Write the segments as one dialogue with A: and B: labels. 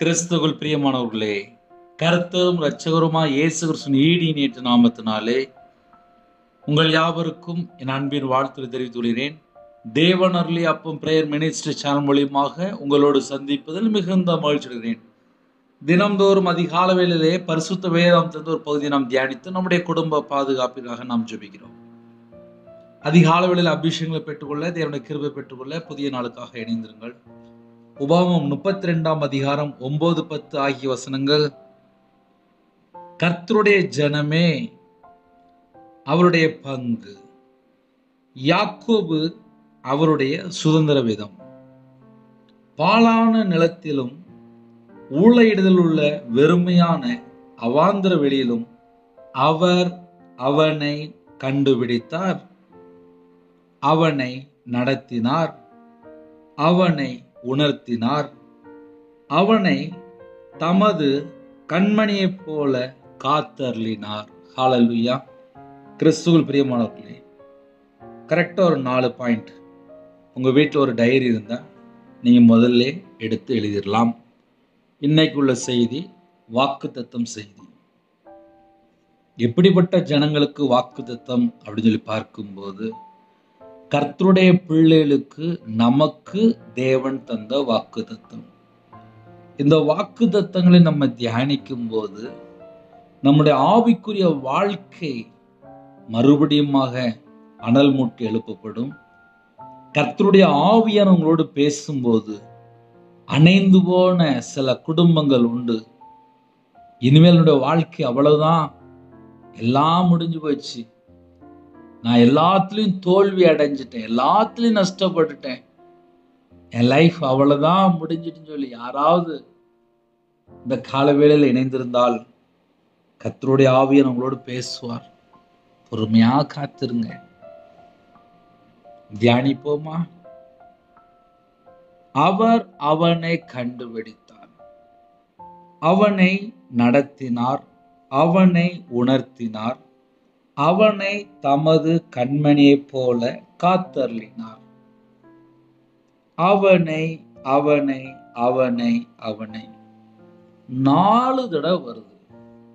A: கிறிஸ்துவுக்குள் பிரியமானவர்களே, கர்த்தரும் இரட்சகருமாய் இயேசு கிறிஸ்துவின் ஈடியேற்ற நாமத்தினாலே உங்கள் யாவருக்கும் என் அன்பின் வாழ்த்து தெரிவித்துக் கொள்கிறேன். தேவன் அருளி அப்பம் பிரேயர் மினிஸ்ட்ரி சேனல் மூலியமாக உங்களோடு சந்திப்பதில் மிகுந்த மகிழ்ச்சி அடைகிறேன். தினம்தோறும் அதிகால வேளையிலே பரிசுத்த வேதாகமத்திலிருந்து ஒரு பகுதியை நாம் தியானித்து நம்முடைய குடும்ப பாதுகாப்பிற்காக நாம் ஜெபிக்கிறோம். அதிகால வேளையில் அபிஷேகங்களை பெற்றுக்கொள்ள, தேவனுடைய கிருபை பெற்றுக்கொள்ள புதிய நாளுக்காக இணைந்திருங்கள். உபாகமம் 32 அதிகாரம் 9-10 ஆகிய வசனங்கள். கர்த்தருடைய ஜனமே அவருடைய பங்கு, யாக்கோபு அவருடைய சுதந்திர விதம். பாழான நிலத்திலும் ஊளையிடுதல் உள்ள வெறுமையான அவாந்தர வெளியிலும் அவர் அவனை கண்டுபிடித்தார், அவனை நடத்தினார், அவனை உணர்த்தினார், அவனை தமது கண்மணியைப் போல காத்தருளினார். ஹல்லேலூயா. கிறிஸ்துவுக்குள் பிரியமானவர்களே, கரெக்டா ஒரு 4 பாயிண்ட் உங்க வீட்டில் ஒரு டைரி இருந்தா நீங்க முதல்ல எடுத்து எழுதிடலாம். இன்னைக்குள்ள செய்தி வாக்குத்தத்தம் செய்தி. எப்படிப்பட்ட ஜனங்களுக்கு வாக்குத்தத்தம் அப்படின்னு சொல்லி பார்க்கும்போது, கர்த்தருடைய பிள்ளைகளுக்கு நமக்கு தேவன் தந்த வாக்குத்தத்தம். இந்த வாக்குத்தத்தங்களை நம்ம தியானிக்கும் போது நம்முடைய ஆவிக்குரிய வாழ்க்கை மறுபடியுமாக அனல் மூட்டி எழுப்பப்படும். கர்த்தருடைய ஆவியானவங்களோடு பேசும்போது அணைந்து போன சில குடும்பங்கள் உண்டு. இனிமேல் என்னுடைய வாழ்க்கை அவ்வளவுதான், எல்லாம் முடிஞ்சு போச்சு, நான் எல்லாத்துலயும் தோல்வி அடைஞ்சிட்டேன், எல்லாத்துலயும் நஷ்டப்பட்டுட்டேன், என் லைஃப் அவ்வளவுதான் முடிஞ்சிட்டுன்னு சொல்லி யாராவது இந்த கால வேளையில் இணைந்திருந்தால் கர்த்தருடைய ஆவியானவர் உங்களோடு பேசுவார். பொறுமையா காத்திருங்க. தியானிப்போமா? அவர் அவனை கண்டுபிடித்தார், அவனை நடத்தினார், அவனை உணர்த்தினார், அவனை தமது கண்மணியைப் போல காத்தருளினார். அவனை அவனை அவனை அவனை 4 தடவை வருது.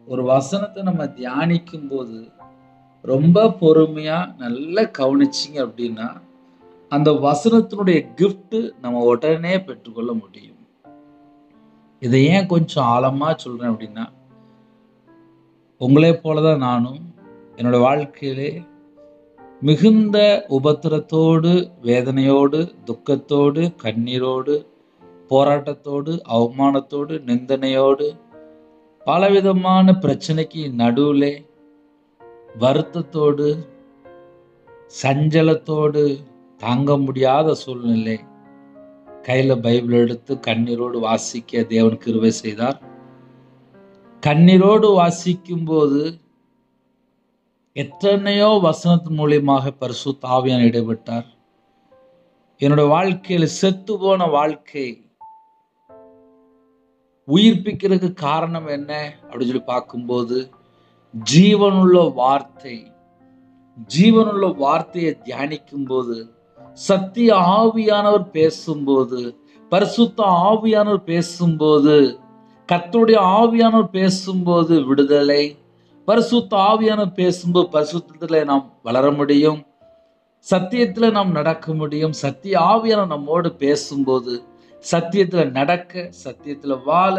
A: ஒரு வசனத்தை நம்ம தியானிக்கும் போது ரொம்ப பொறுமையா நல்லா கவனிச்சிங்க அப்படின்னா அந்த வசனத்தினுடைய கிஃப்ட் நம்ம உடனே பெற்றுக்கொள்ள முடியும். இதை ஏன் கொஞ்சம் ஆழமா சொல்றேன் அப்படின்னா, உங்களே போலதான் நானும் என்னோட வாழ்க்கையிலே மிகுந்த உபத்திரத்தோடு, வேதனையோடு, துக்கத்தோடு, கண்ணீரோடு, போராட்டத்தோடு, அவமானத்தோடு, நிந்தனையோடு, பலவிதமான பிரச்சனைக்கு நடுவில் வருத்தத்தோடு, சஞ்சலத்தோடு, தாங்க முடியாத சூழ்நிலை கையில பைபிள் எடுத்து கண்ணீரோடு வாசிக்க தேவன் கிருபை செய்தார். கண்ணீரோடு வாசிக்கும் போது எத்தனையோ வசனத்தின் மூலியமாக பரிசுத்த ஆவியானவர் இடைப்பட்டார். என்னோட வாழ்க்கையில செத்து போன வாழ்க்கை உயிர்ப்பிக்கிறதுக்கு காரணம் என்ன அப்படின்னு சொல்லி பார்க்கும்போது, ஜீவனுள்ள வார்த்தை. ஜீவனுள்ள வார்த்தையை தியானிக்கும் போது, சத்திய ஆவியானவர் பேசும்போது, பரிசுத்த ஆவியானவர் பேசும்போது, கர்த்தருடைய ஆவியானவர் பேசும்போது விடுதலை, பரிசுத்த ஆவியானவர் பேசும்போது பரிசுத்தத்துல நாம் வளர முடியும், சத்தியத்துல நாம் நடக்க முடியும். சத்திய ஆவியானவர் நம்மோடு பேசும்போது சத்தியத்துல நடக்க, சத்தியத்துல வாழ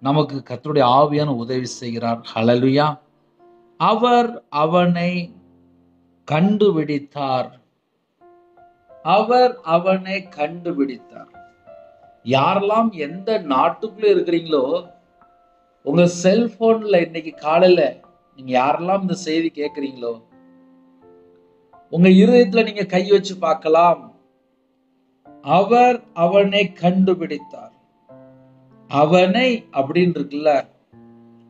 A: நமக்கு கர்த்தருடைய ஆவியானவர் உதவி செய்கிறார். ஹல்லேலூயா. அவர் அவனை கண்டுபிடித்தார், அவர் அவனை கண்டுபிடித்தார். யாரெல்லாம் எந்த நாட்டுக்குள்ள இருக்கிறீங்களோ, உங்க செல்போன்ல இன்னைக்கு காலையில நீங்க யாரெல்லாம் இந்த செய்தி கேட்கிறீங்களோ, உங்க இருதயத்துல நீங்க கை வச்சு பார்க்கலாம். அவர் அவனை கண்டுபிடித்தார். அவனை அப்படின்னு இருக்குல்ல,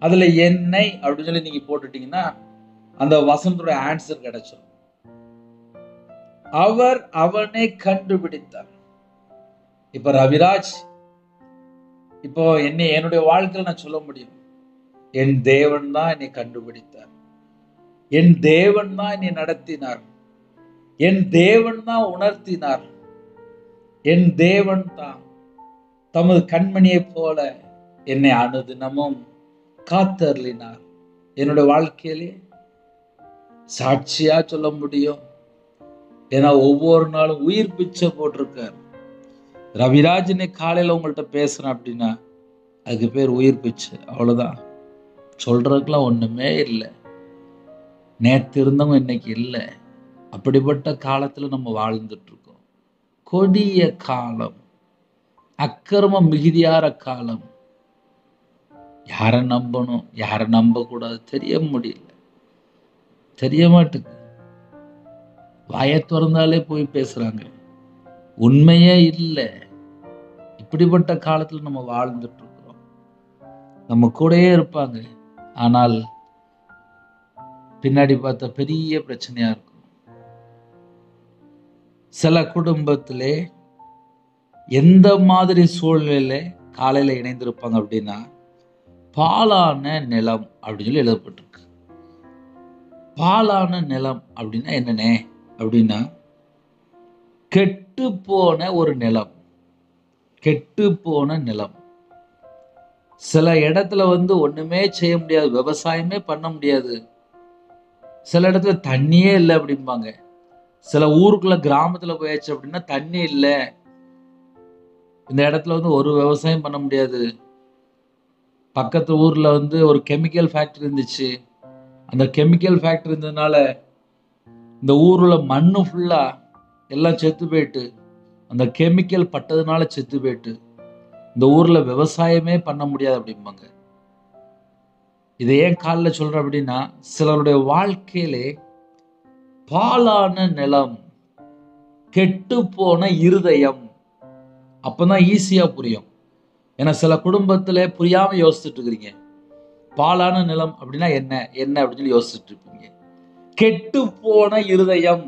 A: அதுல என்னை அப்படின்னு சொல்லி நீங்க போட்டுட்டீங்கன்னா அந்த வசனத்தோட ஆன்சர் கிடைச்சிடும். அவர் அவனை கண்டுபிடித்தார். இப்ப ரவிராஜ், இப்போ என்னுடைய வாழ்க்கையில நான் சொல்ல முடியும், என் தேவன் தான் என்னை கண்டுபிடித்தார், என் தேவன் தான் என்னை நடத்தினார், என் தேவன் தான் உணர்த்தினார், என் தேவன் தான். தமது கண்மணியைப் போல என்னை அனுதினமும் காத்தருளினார். என்னோட வாழ்க்கையிலே சாட்சியா சொல்ல முடியும். ஏன்னா ஒவ்வொரு நாளும் உயிர் பிச்சை போட்டிருக்கார். ரவிராஜனை காலையில உங்கள்கிட்ட பேசுறேன் அப்படின்னா அதுக்கு பேர் உயிர் பிச்சை. அவ்வளவுதான். சொல்றதுக்கெல்லாம் ஒண்ணுமே இல்லை. நேற்று இருந்தவங்க இன்னைக்கு இல்லை. அப்படிப்பட்ட காலத்துல நம்ம வாழ்ந்துட்டு இருக்கோம். கொடிய காலம், அக்கிரமம் மிகுதியார காலம். யாரை நம்பணும், யாரை நம்ப கூடாது தெரிய முடியல, தெரிய மாட்டுக்கு. வாயை திறந்தாலே போய் பேசுறாங்க, உண்மையே இல்லை. இப்படிப்பட்ட காலத்துல நம்ம வாழ்ந்துட்டு இருக்கிறோம். நம்ம கூடயே இருப்பாங்க, ஆனால் பின்னாடி பார்த்தா பெரிய பிரச்சனையா இருக்கும். சில குடும்பத்திலே எந்த மாதிரி சூழ்நிலையில காலையில இணைந்திருப்பாங்க அப்படின்னா, பாலான நிலம் அப்படின்னு சொல்லி எழுதப்பட்டிருக்கு. பாலான நிலம் அப்படின்னா என்னன்னே அப்படின்னா, கெட்டு போன ஒரு நிலம். கெட்டு போன நிலம். சில இடத்துல ஒண்ணுமே செய்ய முடியாது, விவசாயமே பண்ண முடியாது. சில இடத்துல தண்ணியே இல்லை அப்படிம்பாங்க. சில ஊருக்குள்ள கிராமத்துல போயாச்சு அப்படின்னா தண்ணி இல்லை, இந்த இடத்துல ஒரு விவசாயம் பண்ண முடியாது. பக்கத்து ஊர்ல ஒரு கெமிக்கல் ஃபேக்டரி இருந்துச்சு. அந்த கெமிக்கல் ஃபேக்டரி இருந்ததுனால இந்த ஊர்ல மண்ணு ஃபுல்லா எல்லாம் செத்து போயிட்டு, அந்த கெமிக்கல் பட்டதுனால செத்து போயிட்டு இந்த ஊர்ல விவசாயமே பண்ண முடியாது அப்படிம்பாங்க. இதை ஏன் காலில் சொல்றேன் அப்படின்னா, சிலருடைய வாழ்க்கையிலே பாலான நிலம், கெட்டு போன இருதயம். அப்பதான் ஈஸியா புரியும். ஏன்னா சில குடும்பத்துல புரியாம யோசிச்சுட்டு இருக்கிறீங்க. பாலான நிலம் அப்படின்னா என்ன என்ன அப்படின்னு சொல்லி யோசிச்சுட்டு இருப்பீங்க. கெட்டு போன இருதயம்.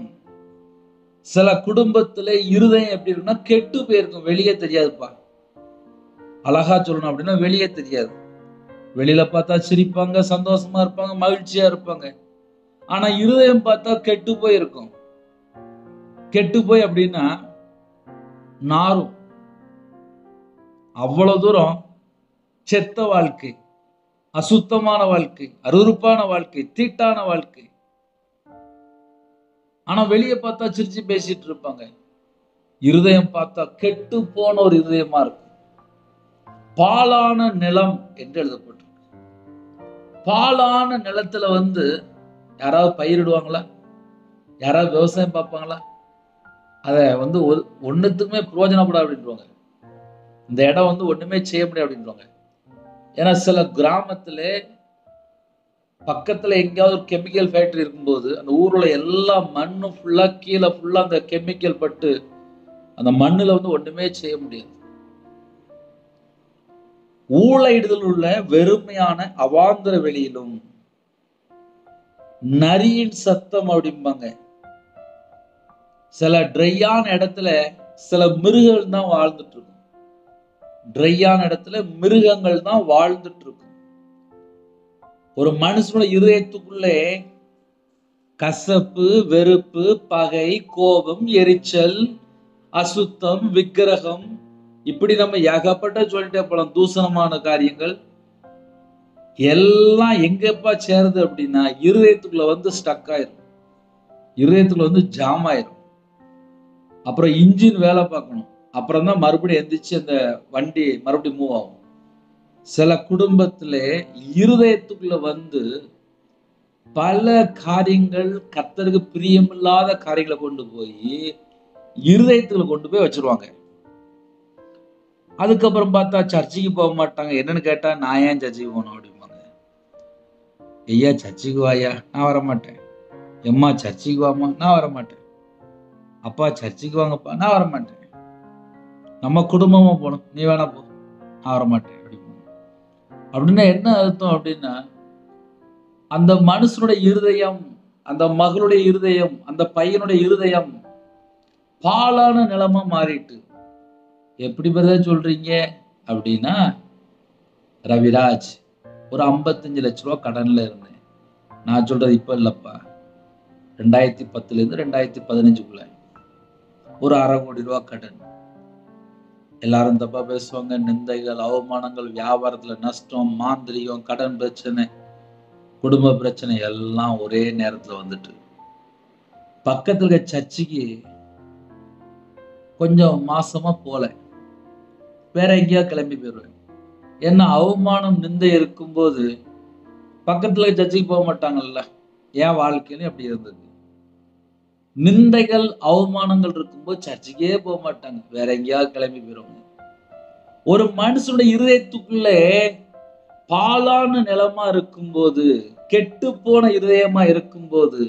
A: சில குடும்பத்துல இருதயம் எப்படி இருக்குன்னா கெட்டு போயிருக்கும், வெளியே தெரியாதுப்பா. அழகா சொல்லணும் அப்படின்னா வெளியே தெரியாது. வெளியில பார்த்தா சிரிப்பாங்க, சந்தோஷமா இருப்பாங்க, மகிழ்ச்சியா இருப்பாங்க. ஆனா இருதயம் பார்த்தா கெட்டு போய் இருக்கும். கெட்டு போய் அப்படின்னா நாரும். அவ்வளவு தூரம் செத்த வாழ்க்கை, அசுத்தமான வாழ்க்கை, அருவருப்பான வாழ்க்கை, தீட்டான வாழ்க்கை. ஆனா வெளியே பார்த்தா சிரிச்சு பேசிட்டு இருப்பாங்க. இருதயம் பார்த்தா கெட்டு போன ஒரு இருதயமா இருக்கும். பாலான நிலம் என்று எழுதப்பட்டிருக்கு. பாலான நிலத்துல யாராவது பயிரிடுவாங்களா? யாராவது விவசாயம் பார்ப்பாங்களா? அதை ஒன்னுத்துக்குமே பிரயோஜனப்படாது அப்படின்வாங்க. இந்த இடம் ஒண்ணுமே செய்ய முடியாது அப்படின்வாங்க. ஏன்னா சில கிராமத்துல பக்கத்துல எங்கேயாவது ஒரு கெமிக்கல் ஃபேக்டரி இருக்கும்போது அந்த ஊர்ல எல்லா மண்ணு ஃபுல்லா கீழே ஃபுல்லா அந்த கெமிக்கல் பட்டு அந்த மண்ணுல ஒண்ணுமே செய்ய முடியாது. ஊழையிடுதல் உள்ள வெறுமையான அவாந்தர வெளியிலும் நரியின் சத்தம் அப்படிம்பாங்க. சில ட்ரையான இடத்துல சில மிருகங்கள் தான் வாழ்ந்துட்டு இருக்கும். ட்ரையான இடத்துல மிருகங்கள் தான் வாழ்ந்துட்டு இருக்கும். ஒரு மனுஷனோட இருதயத்துக்குள்ளே கசப்பு, வெறுப்பு, பகை, கோபம், எரிச்சல், அசுத்தம், விக்கிரகம், இப்படி நம்ம ஏகப்பட்ட சொல்லிட்டே போலாம். தூசணமான காரியங்கள் எல்லாம் எங்கப்பா சேருது அப்படின்னா இருதயத்துக்குள்ள ஸ்டக் ஆயிரும். இருதயத்துக்குள்ள ஜாம் ஆயிரும். அப்புறம் இன்ஜின் வேலை பார்க்கணும். அப்புறம் தான் மறுபடியும் எந்திரிச்சு அந்த வண்டி மறுபடியும் மூவ் ஆகும். சில குடும்பத்துல இருதயத்துக்குள்ள பல காரியங்கள், கர்த்தருக்கு பிரியமில்லாத காரியங்களை கொண்டு போய் இருதயத்துக்குள்ள கொண்டு போய் வச்சிருவாங்க. அதுக்கப்புறம் பார்த்தா சர்ச்சுக்கு போக மாட்டாங்க. என்னன்னு கேட்டா, நான் ஏன் சர்ச்சுக்கு போகணும் அப்படிம்பாங்க. ஐயா சர்ச்சுக்கு வாயா, நான் வரமாட்டேன். எம்மா சர்ச்சுக்கு வாமா, நான் வரமாட்டேன். அப்பா சர்ச்சுக்கு வாங்கப்பா, நான் வரமாட்டேன். நம்ம குடும்பமா போகணும், நீ வேணா போ, நான் வரமாட்டேன் அப்படின்னா என்ன அர்த்தம் அப்படின்னா, அந்த மனுஷனுடைய இருதயம், அந்த மகளுடைய இருதயம், அந்த பையனுடைய இருதயம் பாலான நிலமா மாறிட்டு. எப்படி பிரதர் சொல்றீங்க அப்படின்னா, ரவிராஜ் ஒரு 55 லட்ச ரூபா கடன்ல இருந்தேன். நான் சொல்றது இப்ப இல்லப்பா, 2010 இருந்து 2015 ஒரு 1/2 கோடி ரூபாய் கடன். எல்லாரும் தப்பா பேசுவாங்க. நிந்தைகள், அவமானங்கள், வியாபாரத்துல நஷ்டம், மாந்திரீகம், கடன் பிரச்சனை, குடும்ப பிரச்சனை எல்லாம் ஒரே நேரத்துல வந்துட்டு பக்கத்துல இருக்க சர்ச்சுக்கு கொஞ்சம் மாசமா போல, வேற எங்கேயா கிளம்பி போயிடுவேன். ஏன்னா அவமானம் நிந்தை இருக்கும்போது பக்கத்துல சர்ச்சுக்கு போக மாட்டாங்கல்ல. என் வாழ்க்கையிலும் அப்படி இருந்தது. நிந்தைகள் அவமானங்கள் இருக்கும்போது சர்ச்சுக்கே போக மாட்டாங்க, வேற எங்கேயாவது கிளம்பி போயிடுவாங்க. ஒரு மனுஷனுடைய இருதயத்துக்குள்ளே பாலான நிலமா இருக்கும்போது, கெட்டு போன இருதயமா இருக்கும்போது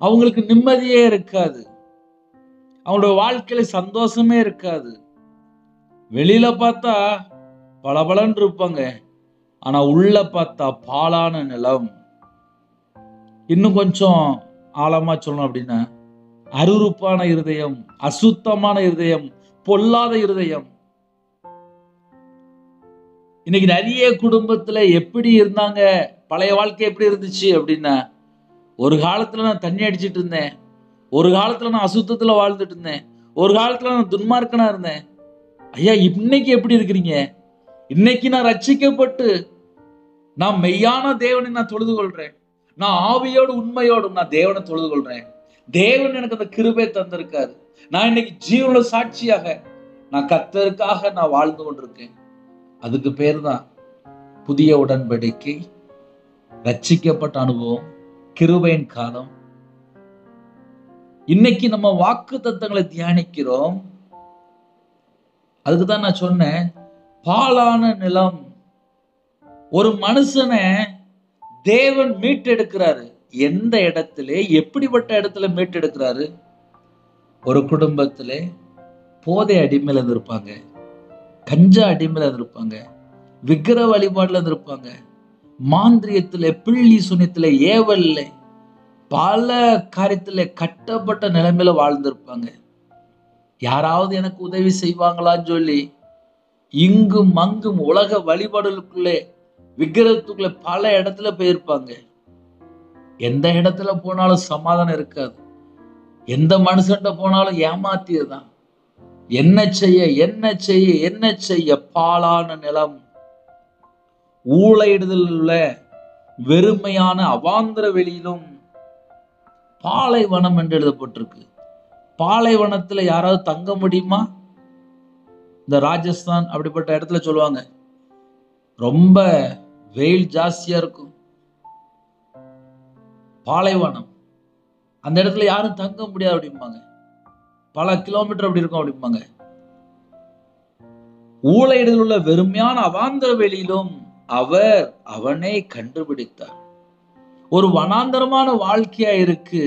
A: அவங்களுக்கு நிம்மதியே இருக்காது, அவங்களோட வாழ்க்கையில சந்தோஷமே இருக்காது. வெளியில பார்த்தா பளபளன்னு இருப்பாங்க, ஆனா உள்ள பார்த்தா பாலான நிலம். இன்னும் கொஞ்சம் ஆழமா சொல்லணும் அப்படின்னா, அருவருப்பான இருதயம், அசுத்தமான இருதயம், பொல்லாத இருதயம். இன்னைக்கு நிறைய குடும்பத்துல எப்படி இருந்தாங்க, பழைய வாழ்க்கை எப்படி இருந்துச்சு அப்படின்னா, ஒரு காலத்துல நான் தண்ணி அடிச்சிட்டு இருந்தேன், ஒரு காலத்துல நான் அசுத்தத்துல வாழ்ந்துட்டு இருந்தேன், ஒரு காலத்துல நான் துன்மார்க்கனா இருந்தேன். ஐயா, இன்னைக்கு எப்படி இருக்கிறீங்க? இன்னைக்கு நான் ரட்சிக்கப்பட்டு நான் மெய்யான தேவனை நான் தொழுது கொள்றேன். நான் ஆவியோடு உண்மையோடும் நான் தேவனை தொழுது கொள்றேன். தேவன் எனக்கு அந்த கிருபை தந்திருக்காரு. நான் இன்னைக்கு ஜீவனுள்ள சாட்சியாக நான் கர்த்தருக்காக நான் வாழ்ந்து கொண்டிருக்கேன். அதுக்கு பேர் தான் புதிய உடன்படிக்கை, ரட்சிக்கப்பட்ட அனுபவம், கிருபையின் காலம். இன்னைக்கு நம்ம வாக்கு தத்தங்களை தியானிக்கிறோம். அதுக்குதான் நான் சொன்னேன், பாலான நிலம். ஒரு மனுஷனை தேவன் மீட்டெடுக்கிறாரு. எந்த இடத்துல, எப்படிப்பட்ட இடத்துல மீட்டெடுக்கிறாரு? ஒரு குடும்பத்திலே போதை அடிமையில இருந்திருப்பாங்க, கஞ்சா அடிமையில இருந்திருப்பாங்க, விக்கிர வழிபாடுல இருந்திருப்பாங்க, மாந்திரியத்துல, பிள்ளி சுனியத்துல, ஏவல்ல, பல காரியத்துல கட்டப்பட்ட நிலைமையில வாழ்ந்திருப்பாங்க. யாராவது எனக்கு உதவி செய்வாங்களான்னு சொல்லி இங்கும் அங்கும் உலக வழிபாடுகளுக்குள்ளே, விக்கிரகத்துக்குள்ள பல இடத்துல போயிருப்பாங்க. எந்த இடத்துல போனாலும் சமாதானம் இருக்காது. எந்த மனுஷன்ட்ட போனாலும் ஏமாத்தியதுதான். என்ன செய்ய என்ன செய்ய என்ன செய்ய? பாலான நிலம், ஊழையிடுதல் உள்ள வெறுமையான அவாந்திர வெளியிலும் பாலைவனம் என்று எழுதப்பட்டிருக்கு. பாலைவனத்துல யாராவது தங்க முடியுமா? இந்த ராஜஸ்தான் அப்படிப்பட்ட இடத்துல சொல்லுவாங்க, ரொம்ப வெயில் ஜாஸ்தியா இருக்கும், பாலைவனம். அந்த இடத்துல யாரும் தங்க முடியாது அப்படிம்பாங்க. பல கிலோமீட்டர் அப்படி இருக்கும் அப்படிம்பாங்க. ஊழையிடுதல் உள்ள வெறுமையான அவாந்தர வெளியிலும் அவர் அவனை கண்டுபிடித்தார். ஒரு வனாந்தரமான வாழ்க்கையா இருக்கு,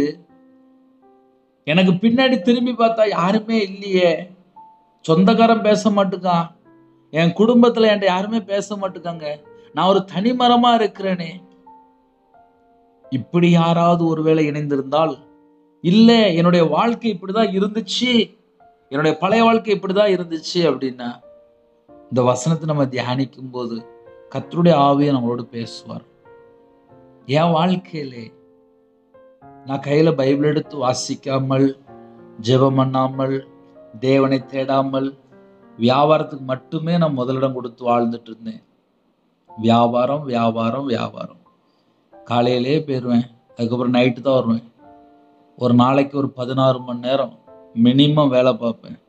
A: எனக்கு பின்னாடி திரும்பி பார்த்தா யாருமே இல்லையே, சொந்தக்காரன் பேச மாட்டுக்கான், என் குடும்பத்துல என்கிட்ட யாருமே பேச மாட்டுக்காங்க, நான் ஒரு தனிமரமா இருக்கிறேனே. இப்படி யாராவது ஒருவேளை இணைந்திருந்தால், இல்ல என்னுடைய வாழ்க்கை இப்படிதான் இருந்துச்சு, என்னுடைய பழைய வாழ்க்கை இப்படிதான் இருந்துச்சு அப்படின்னா, இந்த வசனத்தை நம்ம தியானிக்கும் போது கர்த்தருடைய ஆவியை நம்மளோடு பேசுவார். என் வாழ்க்கையிலே நான் கையில பைபிள் எடுத்து வாசிக்காமல், ஜெபம் பண்ணாமல், தேவனை தேடாமல், வியாபாரத்துக்கு மட்டுமே நான் முதலிடம் கொடுத்து வாழ்ந்துட்டு இருந்தேன். வியாபாரம் வியாபாரம் வியாபாரம். காலையிலே போயிடுவேன், அதுக்கப்புறம் நைட்டு தான் வருவேன். ஒரு நாளைக்கு ஒரு 16 மணி நேரம் மினிமம் வேலை பார்ப்பேன்.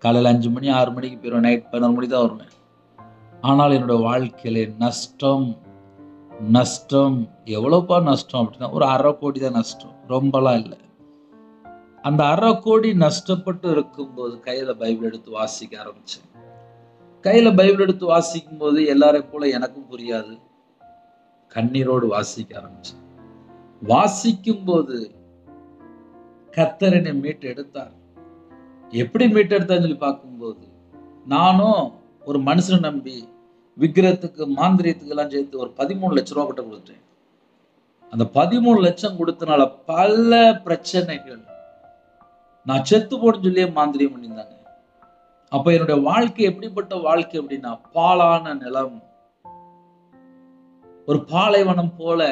A: காலையில் 5 மணி 6 மணிக்கு போயிடுவேன், நைட் 11 மணி தான் வருவேன். ஆனால் என்னோட வாழ்க்கையிலே நஷ்டம் நஷ்டம். எவ்வளோப்பா நஷ்டம் அப்படின்னா, ஒரு 1/2 கோடி தான் நஷ்டம், ரொம்பலாம் இல்லை. அந்த 1/2 கோடி நஷ்டப்பட்டு இருக்கும்போது கையில பைபிள் எடுத்து வாசிக்க ஆரம்பிச்சேன். கையில பைபிள் எடுத்து வாசிக்கும் போது எல்லாரையும் போல எனக்கும் புரியாது, கண்ணீரோடு வாசிக்க ஆரம்பிச்சேன். வாசிக்கும் போது கர்த்தர் என்னை மீட்டு எடுத்தார். எப்படி மீட்டு எடுத்தான்னு சொல்லி பார்க்கும்போது, நானும் ஒரு மனுஷனை நம்பி விக்கிரத்துக்கு மாந்திரியத்துக்கு எல்லாம் சேர்த்து ஒரு 13 லட்சம் ரூபாய் கிட்ட கொடுத்தேன். அந்த 13 லட்சம் கொடுத்தனால பல பிரச்சனைகள், நான் செத்து போன்னு சொல்லியே மாந்திரியம் பண்ணியிருந்தாங்க. அப்ப என்னுடைய வாழ்க்கை எப்படிப்பட்ட வாழ்க்கை அப்படின்னா, பாலான நிலம், ஒரு பாலைவனம் போல.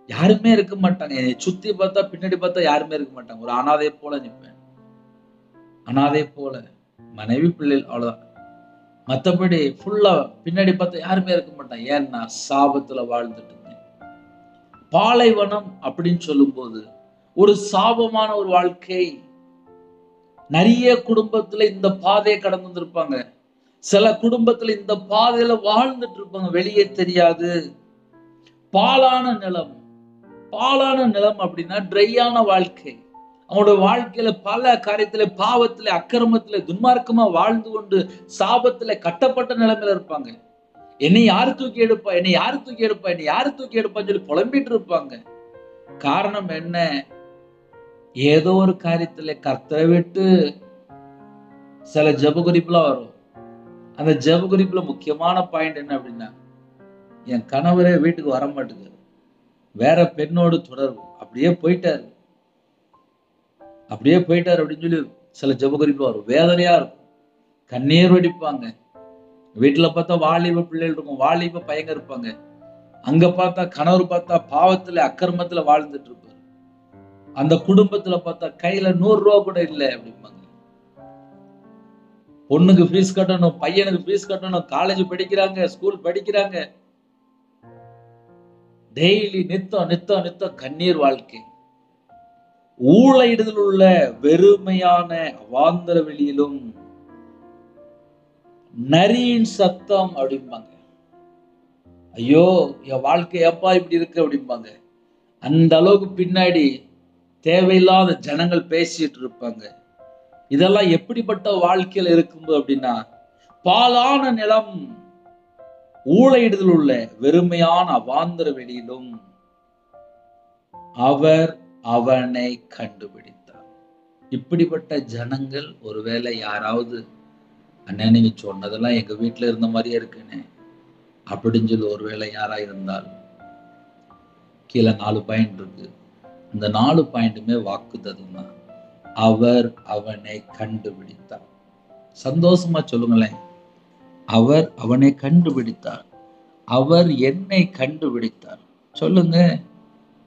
A: யாருமே இருக்க மாட்டாங்க, என்னை சுத்தி பார்த்தா பின்னாடி பார்த்தா யாருமே இருக்க மாட்டாங்க. ஒரு அனாதை போல நிற்பேன், அனாதை போல. மனைவி பிள்ளைகள், அவ்வளவுதான். மற்றபடி ஃபுல்லா பின்னாடி பார்த்தா யாருமே இருக்க மாட்டான். ஏன்னா சாபத்துல வாழ்ந்துட்டு இருந்தேன். பாலைவனம் அப்படின்னு சொல்லும்போது ஒரு சாபமான ஒரு வாழ்க்கை. நிறைய குடும்பத்துல இந்த பாதையை கடந்து வந்திருப்பாங்க. சில குடும்பத்துல இந்த பாதையில வாழ்ந்துட்டு இருப்பாங்க, வெளியே தெரியாது. பாலான நிலம். பாலான நிலம் அப்படின்னா ட்ரையான வாழ்க்கை. அவனோட வாழ்க்கையில பல காரியத்துல பாவத்துல அக்கிரமத்துல துன்மார்க்கமா வாழ்ந்து கொண்டு சாபத்துல கட்டப்பட்ட நிலைமையில இருப்பாங்க. என்னை யாரு தூக்கி எடுப்பா, என்னை யாரு தூக்கி எடுப்பா, என்னை யாரு தூக்கி எடுப்பான்னு சொல்லி புலம்பிட்டு இருப்பாங்க. காரணம் என்ன? ஏதோ ஒரு காரியத்துல கர்த்தரை விட்டு சில ஜெப குறிப்புலாம் வரும். அந்த ஜெப குறிப்புல முக்கியமான பாயிண்ட் என்ன அப்படின்னா, என் கணவரே வீட்டுக்கு வர மாட்டேங்குது, வேற பெண்ணோடு தொடர்பு, அப்படியே போயிட்டாரு அப்படின்னு சொல்லி சில ஜெப குறிப்பு வரும். வேதனையா இருக்கும், கண்ணீர் வடிப்பாங்க. வீட்டுல பார்த்தா வாலிப பிள்ளைகள் இருக்கும், வாலிப பையங்க இருப்பாங்க. அங்க பார்த்தா கணவர் பார்த்தா பாவத்துல அக்கிரமத்துல வாழ்ந்துட்டு இருப்பாரு. அந்த குடும்பத்துல பார்த்தா கையில 100 ரூபா கூட இல்லை அப்படிம்பாங்க. பொண்ணுக்கு ஃபீஸ் கட்டணும், பையனுக்கு ஃபீஸ் கட்டணும், காலேஜ் படிக்கிறாங்க, ஸ்கூல் படிக்கிறாங்க. டெய்லி நித்தம் கண்ணீர் வாழ்க்கை. ஊழையிடுதல் உள்ள வெறுமையான அவாந்தர வெளியிலும் நரியின் சத்தம் அப்படிம்பாங்க. ஐயோ என் வாழ்க்கை எப்பா இப்படி இருக்கு அப்படிம்பாங்க. அந்த அளவுக்கு பின்னாடி தேவையில்லாத ஜனங்கள் பேசிட்டு இருப்பாங்க. இதெல்லாம் எப்படிப்பட்ட வாழ்க்கையில இருக்கும் அப்படின்னா, பாலான நிலம், ஊழையிடுதல் உள்ள வெறுமையான அவாந்தர வெளியிலும் அவர் அவனை கண்டுபிடித்தார். இப்படிப்பட்ட ஜனங்கள் ஒருவேளை யாராவது, அண்ணன் நீங்க சொன்னதெல்லாம் எங்க வீட்டுல இருந்த மாதிரியே இருக்குன்னு அப்படின்னு சொல்லி ஒருவேளை யாரா இருந்தால், கீழே 4 பாயிண்ட் இருக்கு. இந்த 4 பாயிண்ட்டுமே வாக்குத்தத்தம் தான். அவர் அவனை கண்டுபிடித்தார். சந்தோஷமா சொல்லுங்களேன். அவர் அவனை கண்டுபிடித்தார். அவர் என்னை கண்டுபிடித்தார். சொல்லுங்க.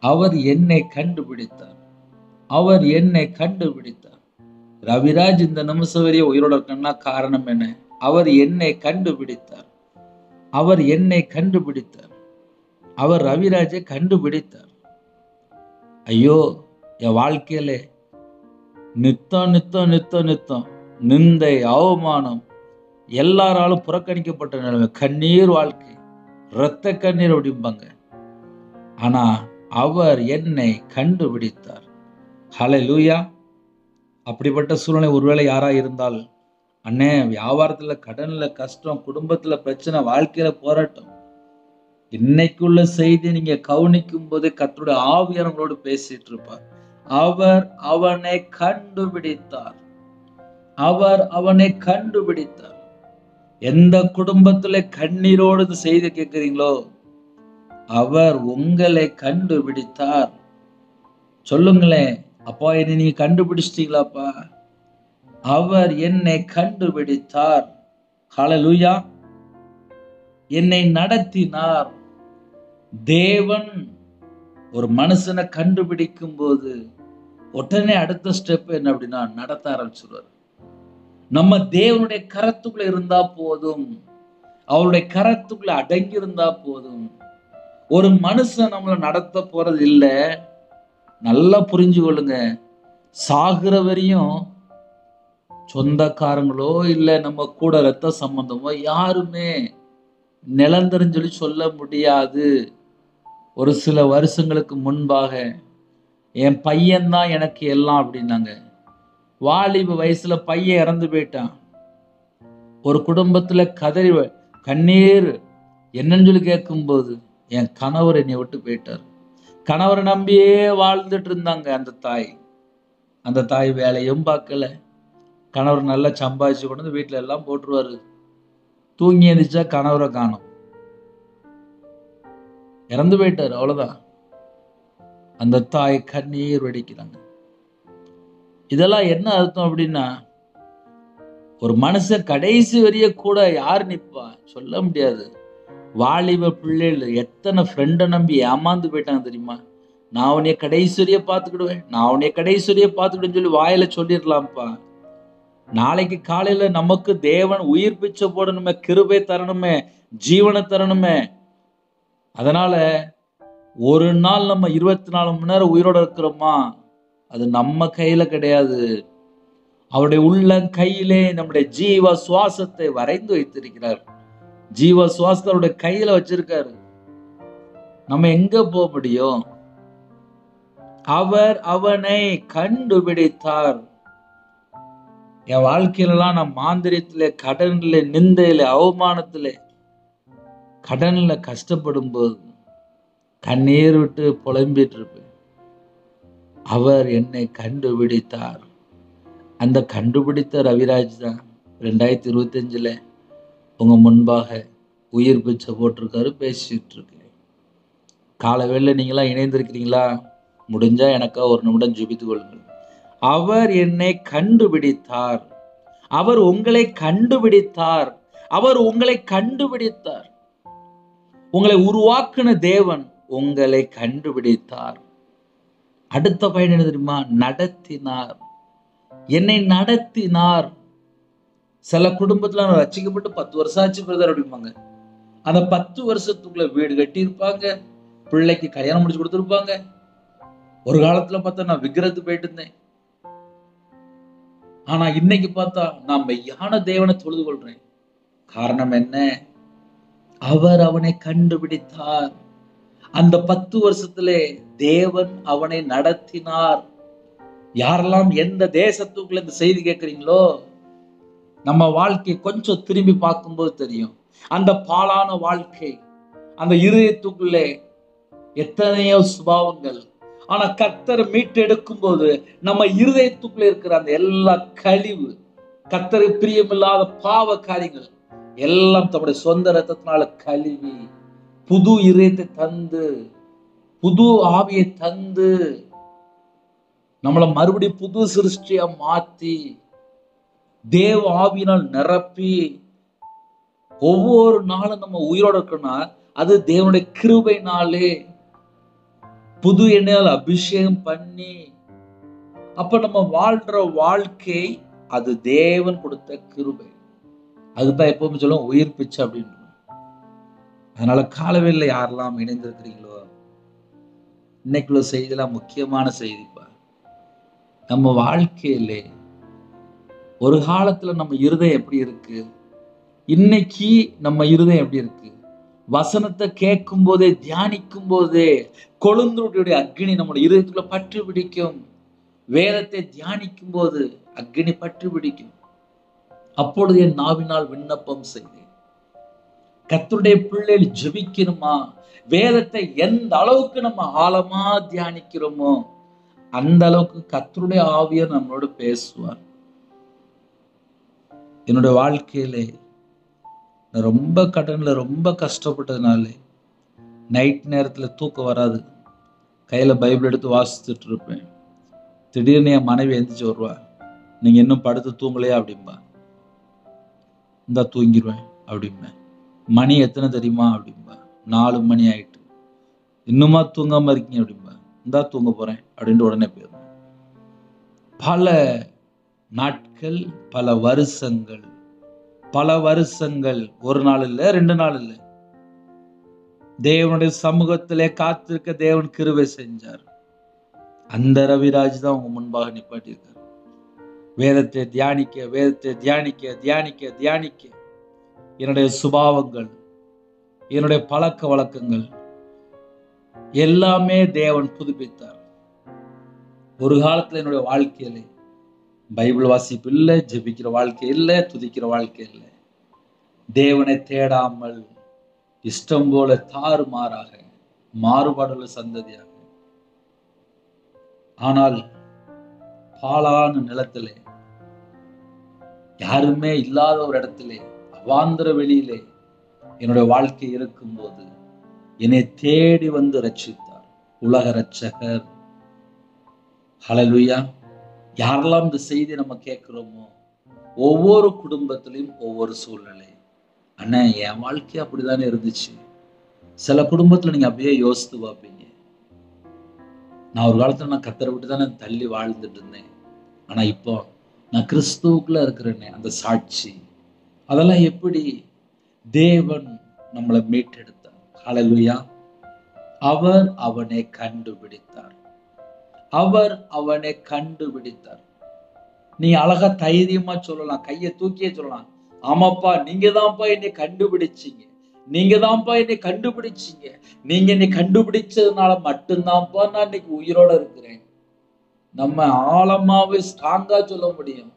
A: அவர் என்னை கண்டுபிடித்தார். அவர் என்னை கண்டுபிடித்தார். ரவிராஜ் இந்த நிமிஷம் வரைய உயிரோட இருக்கணும்னா காரணம் என்ன? அவர் என்னை கண்டுபிடித்தார். அவர் என்னை கண்டுபிடித்தார். அவர் ரவிராஜை கண்டுபிடித்தார். ஐயோ என் வாழ்க்கையில நித்தம் நிந்தை, அவமானம், எல்லாராலும் புறக்கணிக்கப்பட்ட நிலைமை, கண்ணீர் வாழ்க்கை, இரத்த கண்ணீர் அப்படிம்பாங்க. ஆனா அவர் என்னை கண்டுபிடித்தார். ஹல்லேலூயா. அப்படிப்பட்ட சூழ்நிலை ஒருவேளை யாரா இருந்தால், அண்ணே வியாபாரத்துல கடன்ல கஷ்டம், குடும்பத்துல பிரச்சனை, வாழ்க்கையில போராட்டம், இன்னைக்குள்ள செய்தி நீங்க கவனிக்கும் போது கர்த்தருடைய ஆவியானவரோடு பேசிட்டு இருப்பார். அவர் அவனை கண்டுபிடித்தார். அவர் அவனை கண்டுபிடித்தார். எந்த குடும்பத்துல கண்ணீரோடு இந்த செய்தி கேட்கிறீங்களோ, அவர் உங்களை கண்டுபிடித்தார். சொல்லுங்களேன், அப்பா என்னை நீங்க கண்டுபிடிச்சிட்டீங்களாப்பா? அவர் என்னை கண்டுபிடித்தார். ஹல்லேலூயா. என்னை நடத்தினார். தேவன் ஒரு மனுஷனை கண்டுபிடிக்கும் போது உடனே அடுத்த ஸ்டெப் என்ன அப்படின்னா, நடத்த ஆரம்பிச்சிருவார். நம்ம தேவனுடைய கரத்துக்குள்ள இருந்தா போதும், அவருடைய கரத்துக்குள்ள அடங்கி இருந்தா போதும். ஒரு மனுஷன் நம்மளை நடத்த போறது இல்லை. நல்லா புரிஞ்சு கொள்ளுங்க. சாகுற வரையும் சொந்தக்காரங்களோ இல்லை நம்ம கூட ரத்த சம்பந்தமோ யாருமே நிலந்தருன்னு சொல்லி சொல்ல முடியாது. ஒரு சில வருஷங்களுக்கு முன்பாக என் பையன்தான் எனக்கு எல்லாம் அப்படின்னாங்க. வாலிப வயசுல பையன் இறந்து போயிட்டான். ஒரு குடும்பத்துல கதறி கண்ணீர் என்னன்னு சொல்லி கேட்கும்போது, என் கணவர் என்னை விட்டு போயிட்டார். கணவரை நம்பியே வாழ்ந்துட்டு இருந்தாங்க அந்த தாய் வேலையும் பார்க்கல. கணவர் நல்லா சம்பாதிச்சு கொண்டு வந்து வீட்டுல எல்லாம் போட்டுருவாரு. தூங்கி எழுந்திரிச்சா கணவரை காணோம், இறந்து போயிட்டாரு. அவ்வளவுதான். அந்த தாய் கண்ணீர் வடிக்கிறாங்க. இதெல்லாம் என்ன அர்த்தம் அப்படின்னா, ஒரு மனுஷன் கடைசி வரைய கூட யார் நிற்பா சொல்ல முடியாது. வாலிப பிள்ளைகள் எத்தனை ஃப்ரெண்டை நம்பி ஏமாந்து போயிட்டாங்க தெரியுமா? நான் உன்னைய கடைசி வரைய பார்த்துக்கிடுவேன், நான் உன்னைய கடைசி வரைய பார்த்துக்கிடுவேன்னு சொல்லி வாயில சொல்லிடலாம்ப்பா. நாளைக்கு காலையில நமக்கு தேவன் உயிர் பிச்சை போடணுமே, கிருபை தரணுமே, ஜீவனை தரணுமே. அதனால ஒரு நாள் நம்ம 24 மணி நேரம் உயிரோட இருக்கிறோமா, அது நம்ம கையில கிடையாது. அவருடைய உள்ள கையிலே நம்முடைய ஜீவ சுவாசத்தை வரைந்து வைத்திருக்கிறார். ஜீவ சுவாசத்தை அவருடைய கையில வச்சிருக்காரு. நம்ம எங்க போக முடியும்? அவர் அவனை கண்டுபிடித்தார். என் வாழ்க்கையிலாம் நான் மாந்திரியத்திலே, கடனிலே, நிந்தையில, அவமானத்திலே, கடன்ல கஷ்டப்படும் போது கண்ணீர் விட்டு புலம்பிட்டு இருப்பேன். அவர் என்னை கண்டுபிடித்தார். அந்த கண்டுபிடித்த ரவிராஜ் தான் 2025 உங்க முன்பாக உயிர் பிச்சை போட்டிருக்காரு, பேசிட்டு இருக்கேன். காலவேளை நீங்களாம் இணைந்திருக்கிறீங்களா? முடிஞ்சா எனக்கா ஒரு நிமிடம் ஜெபித்துக் கொள்ளுங்கள். அவர் என்னை கண்டுபிடித்தார். அவர் உங்களை கண்டுபிடித்தார். அவர் உங்களை கண்டுபிடித்தார். உங்களை உருவாக்குன தேவன் உங்களை கண்டுபிடித்தார். அடுத்த பயன் என்ன தெரியுமா? நடத்தினார். என்னை நடத்தினார். சில குடும்பத்துல ரட்சிக்கப்பட்டு 10 வருஷம் ஆச்சு பிரதர் அப்படிம்பாங்க. அந்த 10 வருஷத்துக்குள்ள வீடு கட்டி இருப்பாங்க, பிள்ளைக்கு கல்யாணம் முடிச்சு கொடுத்துருப்பாங்க. ஒரு காலத்துல பார்த்தா நான் விக்கிரத்து போயிட்டு இருந்தேன். ஆனா இன்னைக்கு பார்த்தா நான் மெய்யான தேவனை தொழுது கொள்றேன். காரணம் என்ன? அவர் அவனை கண்டுபிடித்தார். அந்த 10 வருஷத்திலே தேவன் அவனை நடத்தினார். யாரெல்லாம் எந்த தேசத்துக்குள்ள இந்த செய்தி கேட்கிறீங்களோ, நம்ம வாழ்க்கை கொஞ்சம் திரும்பி பார்க்கும்போது தெரியும். அந்த பாழான வாழ்க்கை, அந்த இருதயத்துக்குள்ளே எத்தனையோ சுபாவங்கள். ஆனா கர்த்தர் மீட்டெடுக்கும் போது நம்ம இருதயத்துக்குள்ள இருக்கிற அந்த எல்லா கழிவு, கர்த்தருக்கு பிரியமில்லாத பாவ காரியங்கள் எல்லாம் தம்முடைய சொந்த ரத்தத்தினால கழுவி புது இதயத்தை தந்து, புது ஆவியை தந்து, நம்மளை மறுபடியும் புது சிருஷ்டியா மாத்தி, தேவ ஆவியினால் நிரப்பி, ஒவ்வொரு நாளும் நம்ம உயிரோட இருக்கணும்னா அது தேவனுடைய கிருபைனாலே, புது எண்ணெயால் அபிஷேகம் பண்ணி, அப்ப நம்ம வாழ்ற வாழ்க்கை அது தேவன் கொடுத்த கிருபை. அதுதான் எப்பவுமே சொல்லுவோம் உயிர் பிச்சை அப்படின்னு. அதனால காலவேளை யாரெல்லாம் இணைந்திருக்கிறீங்களோ, இன்னைக்குள்ள செய்திலாம் முக்கியமான செய்திப்பா. நம்ம வாழ்க்கையிலே ஒரு காலத்துல நம்ம இருதயம் எப்படி இருக்கு, இன்னைக்கு நம்ம இருதயம் எப்படி இருக்கு? வசனத்தை கேட்கும் போதே, தியானிக்கும் போதே கொழுந்துடைய அக்னி நம்முடைய இருதயத்துக்குள்ள பற்று பிடிக்கும். வேதத்தை தியானிக்கும் போது அக்னி பற்று பிடிக்கும். அப்பொழுது என் நாவினால் விண்ணப்பம் செய்தேன். கர்த்தருடைய பிள்ளைகள் ஜெபிக்கணுமா? வேதத்தை எந்த அளவுக்கு நம்ம ஆழமா தியானிக்கிறோமோ அந்த அளவுக்கு கர்த்தருடைய ஆவியர் நம்மளோட பேசுவார். என்னுடைய வாழ்க்கையிலே நான் ரொம்ப கடன்ல ரொம்ப கஷ்டப்பட்டதுனால நைட் நேரத்துல தூக்கம் வராது. கையில பைபிள் எடுத்து வாசிச்சுட்டு இருப்பேன். திடீர்னு என் மனைவி எந்திரிச்சு வருவா. நீங்க இன்னும் படுத்து தூங்கலையா அப்படிம்பா. இந்தா தூங்கிடுவேன் அப்படிம்பேன். மணி எத்தனை தெரியுமா அப்படிம்பா. 4 மணி ஆயிட்டு. இன்னுமா தூங்காம இருக்கீங்க அப்படிம்பா. இந்தா தூங்க போறேன் அப்படின்ட்டு உடனே போயிடுவேன். பல நாட்கள், பல வருஷங்கள், ஒரு நாள் இல்ல, 2 நாள் இல்ல, தேவனுடைய சமூகத்திலே காத்திருக்க தேவன் கிருபை செஞ்சார். அந்த ரவிராஜ் தான் உங்க முன்பாக நிப்பாட்டி இருக்காரு. வேதத்தை தியானிக்க, வேதத்தை தியானிக்க, தியானிக்க, தியானிக்க என்னுடைய சுபாவங்கள், என்னுடைய பழக்க வழக்கங்கள் எல்லாமே தேவன் புதுப்பித்தார். ஒரு காலத்துல என்னுடைய வாழ்க்கையில பைபிள் வாசிப்பு இல்லை, ஜெபிக்கிற வாழ்க்கை இல்லை, துதிக்கிற வாழ்க்கை இல்லை. தேவனை தேடாமல் இஷ்டம் போல தாறுமாறாக மாறுபாடுள்ள சந்ததியாக. ஆனால் பாழான நிலத்திலே, யாருமே இல்லாத ஒரு இடத்திலே, அவாந்தர வெளியிலே என்னுடைய வாழ்க்கை இருக்கும்போது என்னை தேடி வந்து ரட்சித்தார் உலக ரட்சகர். ஹல்லேலூயா. யாரெல்லாம் இந்த செய்தி நம்ம கேட்கிறோமோ, ஒவ்வொரு குடும்பத்திலையும் ஒவ்வொரு சூழ்நிலை. அண்ணா என் வாழ்க்கை அப்படித்தானே இருந்துச்சு. சில குடும்பத்துல நீங்க அப்படியே யோசித்து பார்ப்பீங்க. நான் ஒரு காலத்துல நான் கர்த்தரை விட்டு தானே தள்ளி வாழ்ந்துட்டு இருந்தேன். ஆனா இப்போ நான் கிறிஸ்துவுக்குள்ள இருக்கிறேனே அந்த சாட்சி. அதெல்லாம் எப்படி? தேவன் நம்மளை மீட்டெடுத்தார். ஹல்லேலூயா. அவர் அவனை கண்டுபிடித்தார். அவர் அவனை கண்டுபிடித்தார். நீ அழகா தைரியமா சொல்லலாம், கையை தூக்கியே சொல்லலாம், ஆமாப்பா நீங்க தான்ப்பா என்னை கண்டுபிடிச்சீங்க, நீங்க தான்ப்பா என்னை கண்டுபிடிச்சீங்க, நீங்க என்னை கண்டுபிடிச்சதுனால மட்டும்தான்ப்பா நான் இன்னைக்கு உயிரோட இருக்கிறேன். நம்ம ஆழமாவே ஸ்ட்ராங்கா சொல்ல முடியும்.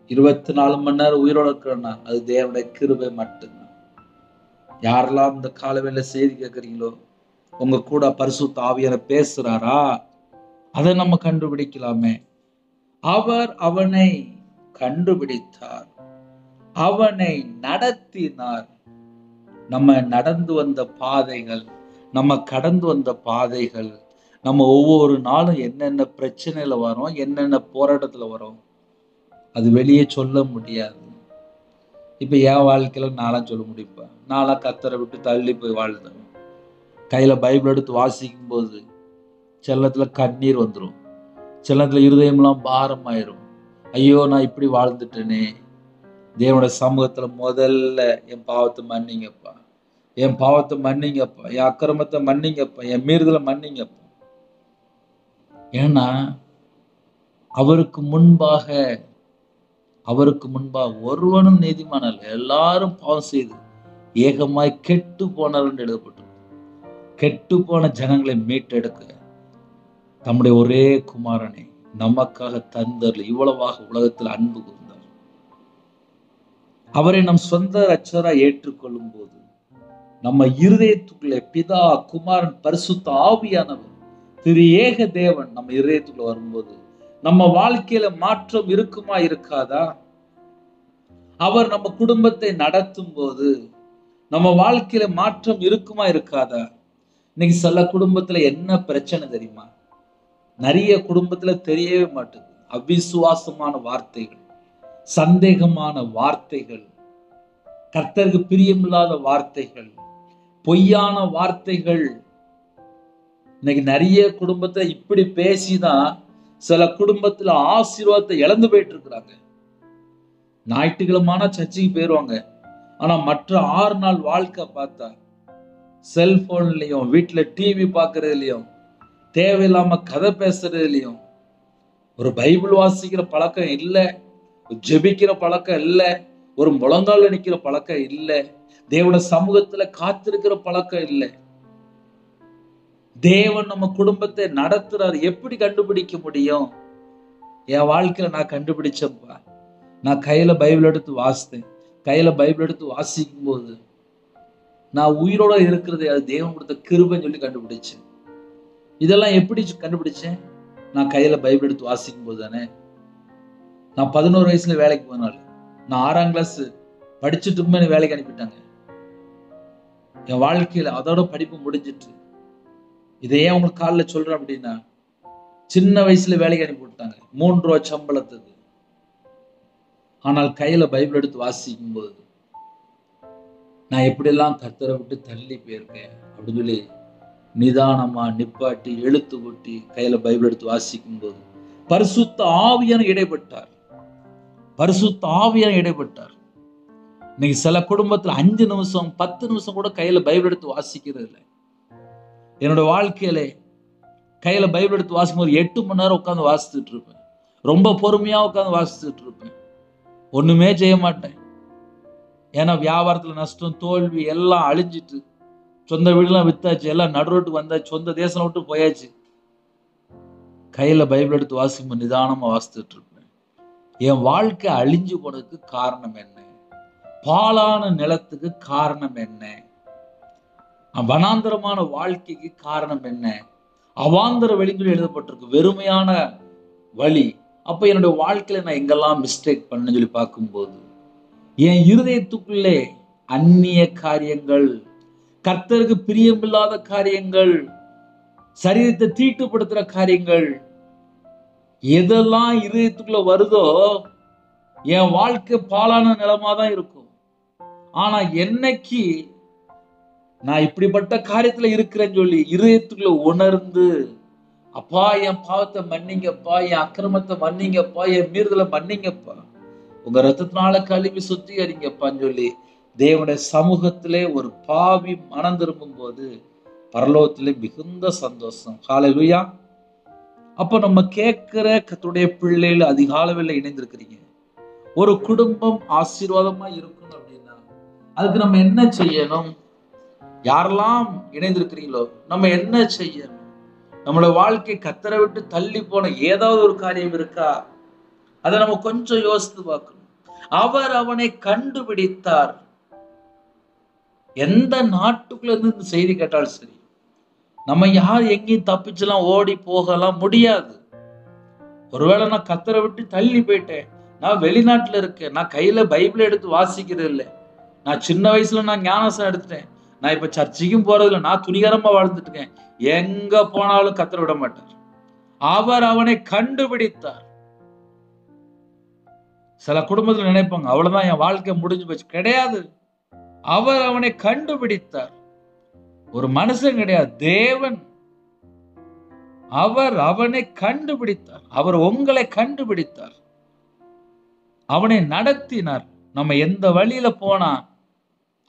A: 24 மணி நேரம் உயிரோட இருக்கிறோம்னா அது தேவனுடைய கிருபை மட்டும்தான். யாரெல்லாம் இந்த காலவேளை செய்தி கேட்கறீங்களோ, உங்க கூட பரிசுத்த ஆவியானவர் பேசுறாரா? அதை நம்ம கண்டுபிடிக்கலாமே. அவர் அவனை கண்டுபிடித்தார், அவனை நடத்தினார். நம்ம நடந்து வந்த பாதைகள், நம்ம கடந்து வந்த பாதைகள், நம்ம ஒவ்வொரு நாளும் என்னென்ன பிரச்சனையில வரோம், என்னென்ன போராட்டத்துல வரோம், அது வெளியே சொல்ல முடியாது. இப்ப என் வாழ்க்கையில நான்லாம் சொல்ல முடிப்பேன். நான்லாம் கத்தரை விட்டு தள்ளி போய் வாழ்ந்தேன். கையில பைபிள் எடுத்து வாசிக்கும் போது செல்லத்துல கண்ணீர் வந்துடும், செல்லத்துல இருதயம்லாம் பாரமாயிரும். ஐயோ நான் இப்படி வாழ்ந்துட்டேனே. தேவனோட சமூகத்துல முதல்ல என் பாவத்தை மன்னிங்கப்பா, என் பாவத்தை மன்னிங்கப்பா, என் அக்கிரமத்தை மன்னிங்கப்பா, என் மீறுதலை மன்னிங்கப்பா. ஏன்னா அவருக்கு முன்பாக ஒருவனும் நீதிமான் அல்ல, எல்லாரும் பாவம் செய்து ஏகமாய் கெட்டு போனார்கள் எழுதப்பட்டு. கெட்டு போன ஜனங்களை மீட்டெடுக்க தம்முடைய ஒரே குமாரனை நமக்காக தந்தருளி இவ்வளவாக உலகத்தில் அன்பு கூர்ந்தார். அவரை நம் சொந்த இரட்சகராய் ஏற்றுக்கொள்ளும் போது நம்ம இருதயத்துக்குள்ளே பிதா, குமாரன், பரிசுத்த ஆவியானவர், திரு ஏக தேவன் நம்ம இருதயத்துக்குள்ள வரும்போது நம்ம வாழ்க்கையில மாற்றம் இருக்குமா இருக்காதா? அவர் நம்ம குடும்பத்தை நடத்தும் போது நம்ம வாழ்க்கையில மாற்றம் இருக்குமா இருக்காதா? இன்னைக்கு சில குடும்பத்துல என்ன பிரச்சனை தெரியுமா? நிறைய குடும்பத்துல தெரியவே மாட்டேங்குது. அவிசுவாசமான வார்த்தைகள், சந்தேகமான வார்த்தைகள், கர்த்தருக்கு பிரியமில்லாத வார்த்தைகள், பொய்யான வார்த்தைகள். இன்னைக்கு நிறைய குடும்பத்தை இப்படி பேசிதான் சில குடும்பத்துல ஆசீர்வாதத்தை இழந்து போயிட்டு இருக்கிறாங்க. ஞாயிற்றுக்கிழமான சர்ச்சைக்கு போயிருவாங்க, ஆனா மற்ற 6 நாள் வாழ்க்கை பார்த்தா செல்போன்லயும், வீட்டுல டிவி பார்க்கறதுலயும், தேவையில்லாம கதை பேசுறதுலயும், ஒரு பைபிள் வாசிக்கிற பழக்கம் இல்லை, ஜெபிக்கிற பழக்கம் இல்லை, ஒரு முழங்கால நிக்கிற பழக்கம் இல்லை, தேவனோட சமூகத்துல காத்திருக்கிற பழக்கம் இல்லை. தேவன் நம்ம குடும்பத்தை நடத்துறாரு. எப்படி கண்டுபிடிக்க முடியும்? என் வாழ்க்கையில நான் கண்டுபிடிச்சப்பா, நான் கையில பைபிள் எடுத்து வாசித்தேன். கையில பைபிள் எடுத்து வாசிக்கும் போது நான் உயிரோட இருக்கிறது அது தேவன் கொடுத்த கிருபைன்னு சொல்லி கண்டுபிடிச்சேன். இதெல்லாம் எப்படி கண்டுபிடிச்சேன்? நான் கையில பைபிள் எடுத்து வாசிக்கும் போது தானே. நான் 11 வயசுல வேலைக்கு போனால, நான் 6ஆம் கிளாஸ் படிச்சுட்டுமே வேலைக்கு அனுப்பிட்டாங்க. என் வாழ்க்கையில அதோட படிப்பு முடிஞ்சிட்டு. இதை ஏன் உங்களுக்கு காலில் சொல்றேன் அப்படின்னா, சின்ன வயசுல வேலைக்கு அனுப்பி விட்டாங்க 3 ரூபா சம்பளத்துக்கு. ஆனால் கையில பைபிள் எடுத்து வாசிக்கும் போது நான் எப்படியெல்லாம் கர்த்தரை விட்டு தள்ளி போயிருக்கேன் அப்படின்னு சொல்லி நிதானமா நிப்பாட்டி எழுத்து கூட்டி கையில பைபிள் எடுத்து வாசிக்கும் போது பரிசுத்த ஆவியான இடைப்பட்டார். பரிசுத்த ஆவியான இடைப்பட்டார். இன்னைக்கு சில குடும்பத்துல 5 நிமிஷம் 10 நிமிஷம் கூட கையில பைபிள் எடுத்து வாசிக்கிறது இல்லை. என்னோட வாழ்க்கையில கையில பைபிள் எடுத்து வாசிக்கும் போது 8 மணி நேரம் உட்காந்து வாசிச்சுட்டு இருப்பேன். ரொம்ப பொறுமையா உட்காந்து வாசிச்சுட்டு இருப்பேன். ஒண்ணுமே செய்ய மாட்டேன். ஏன்னா வியாபாரத்துல நஷ்டம், தோல்வி எல்லாம் அழிஞ்சிட்டு, சொந்த வீடுலாம் வித்தாச்சு, எல்லாம் நடுரோட்டுக்கு வந்தாச்சு, சொந்த தேசம் விட்டு போயாச்சு. கையில பைபிள் எடுத்து வாசிக்கும் நிதானமா வாசித்துட்டு இருப்பேன். என் வாழ்க்கை அழிஞ்சு போனதுக்கு காரணம் என்ன? பாலான நிலத்துக்கு காரணம் என்ன? வனாந்தரமான வாழ்க்கைக்கு காரணம் என்ன? அவாந்தர வெளியில் எழுதப்பட்டிருக்கு வெறுமையான வழி. அப்ப என்னுடைய வாழ்க்கையில நான் எங்கெல்லாம் மிஸ்டேக் பண்ணு சொல்லி பார்க்கும்போது என் இருதயத்துக்குள்ளே அந்நிய காரியங்கள், கர்த்தருக்கு பிரியமில்லாத காரியங்கள், சரீரத்தை தீட்டுப்படுத்துற காரியங்கள் எதெல்லாம் இருதயத்துக்குள்ள வருதோ என் வாழ்க்கை பாலான நிலமா தான் இருக்கும். ஆனா என்னைக்கு நான் இப்படிப்பட்ட காரியத்துல இருக்கிறேன்னு சொல்லி இருதயத்துக்குள்ள உணர்ந்து அப்பா என் பாவத்தை மன்னிங்கப்பா, என் அக்கிரமத்தை மன்னிங்கப்பா, என் மீறுதலை மன்னிங்கப்பா, உங்க ரத்தத்தினால கழுவி சுத்திகரிங்கப்பான்னு சொல்லி தேவனுடைய சமூகத்திலே ஒரு பாவி மனம் திரும்பும் போது பரலோகத்திலே மிகுந்த சந்தோஷம். ஹல்லேலூயா. அப்ப நம்ம கேட்கிற கர்த்தருடைய பிள்ளைகள் அதிகாலையில் இணைந்திருக்கிறீங்க. ஒரு குடும்பம் ஆசீர்வாதமா இருக்கணும் அப்படின்னா அதுக்கு நம்ம என்ன செய்யணும்? யாரெல்லாம் இணைந்திருக்கிறீங்களோ நம்ம என்ன செய்யணும்? நம்மளோட வாழ்க்கை கர்த்தரை விட்டு தள்ளி போன ஏதாவது ஒரு காரியம் இருக்கா? அதை நம்ம கொஞ்சம் யோசித்து பார்க்கணும். அவர் அவனை கண்டுபிடித்தார். எந்த நாட்டுக்குள்ள இருந்து இந்த செய்தி கேட்டாலும் சரி, நம்ம யார் எங்கேயும் தப்பிச்செல்லாம் ஓடி போகலாம் முடியாது. ஒருவேளை நான் கர்த்தரை விட்டு தள்ளி போயிட்டேன், நான் வெளிநாட்டுல இருக்கேன், நான் கையில பைபிள் எடுத்து வாசிக்கிறது இல்லை, நான் சின்ன வயசுல நான் ஞானசம் எடுத்துட்டேன், நான் இப்ப சர்ச்சைக்கும் போறது இல்லை, நான் துணிகரமா வாழ்ந்துட்டு இருக்கேன், எங்க போனாலும் கர்த்தரை விட மாட்டார். அவர் அவனை கண்டுபிடித்தார். சில குடும்பத்துல நினைப்பாங்க அவ்வளவுதான் என் வாழ்க்கை முடிஞ்சு போச்சு. கிடையாது. அவர் அவனை கண்டுபிடித்தார். ஒரு மனுஷன் கிடையாது, தேவன். அவர் அவனை கண்டுபிடித்தார். அவர் உங்களை கண்டுபிடித்தார். அவனை நடத்தினார். நம்ம எந்த வழியில போனா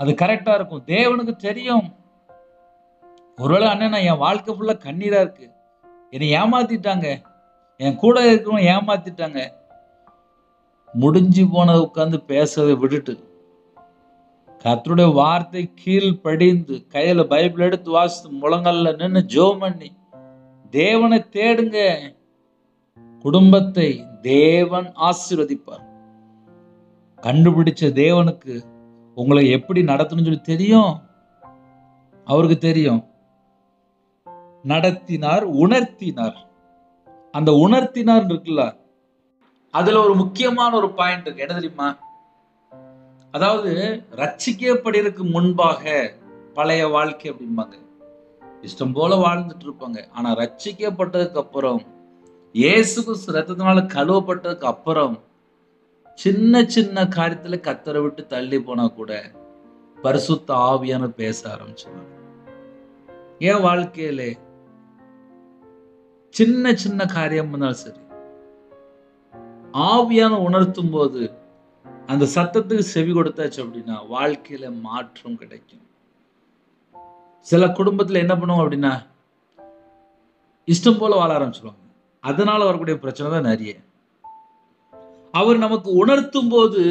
A: அது கரெக்டா இருக்கும் தேவனுக்கு தெரியும். ஒருவேளை அண்ணன் என் வாழ்க்கை ஃபுல்லா கண்ணீரா இருக்கு, என்னை ஏமாத்திட்டாங்க, என் கூட இருக்கிறவங்க ஏமாத்திட்டாங்க, முடிஞ்சு போனதை உட்கார்ந்து பேசதை விட்டுட்டு கர்த்தருடைய வார்த்தை கீழ் படிந்து கையில பைபிள் எடுத்து வாசித்து முழங்கல்ல நின்று ஜெபம் பண்ணி தேவனை தேடுங்க. குடும்பத்தை தேவன் ஆசீர்வதிப்பார். கண்டுபிடிச்ச தேவனுக்கு உங்களை எப்படி நடத்தணும்னு சொல்லி தெரியும். அவருக்கு தெரியும். நடத்தினார், உணர்த்தினார். அந்த உணர்த்தினார் இருக்குல்ல, அதுல ஒரு முக்கியமான ஒரு பாயிண்ட் இருக்கு. என்ன தெரியுமா? அதாவது ரட்சிக்கப்படுறதுக்கு முன்பாக பழைய வாழ்க்கை அப்படிம்பாங்க, இஷ்டம் போல வாழ்ந்துட்டு இருப்பாங்க. ஆனா ரட்சிக்கப்பட்டதுக்கு அப்புறம், இயேசு கிறிஸ்து ரத்தத்தினால கழுவப்பட்டதுக்கு அப்புறம், சின்ன சின்ன காரியத்துல கர்த்தரை விட்டு தள்ளி போனா கூட பரிசுத்த ஆவியானவர் பேச ஆரம்பிச்சுவார். என் வாழ்க்கையில சின்ன சின்ன காரியம் இருந்தாலும் சரி, ஆவியான உணர்த்தும் போது அந்த சத்தத்துக்கு செவி கொடுத்தாச்சு அப்படின்னா வாழ்க்கையில மாற்றம் கிடைக்கும். சில குடும்பத்துல என்ன பண்ணுவோம் அப்படின்னா இஷ்டம் போல வாழ ஆரம்பிச்சிருவாங்க. அதனால வரக்கூடிய பிரச்சனை தான் நிறைய. அவர் நமக்கு உணர்த்தும் போது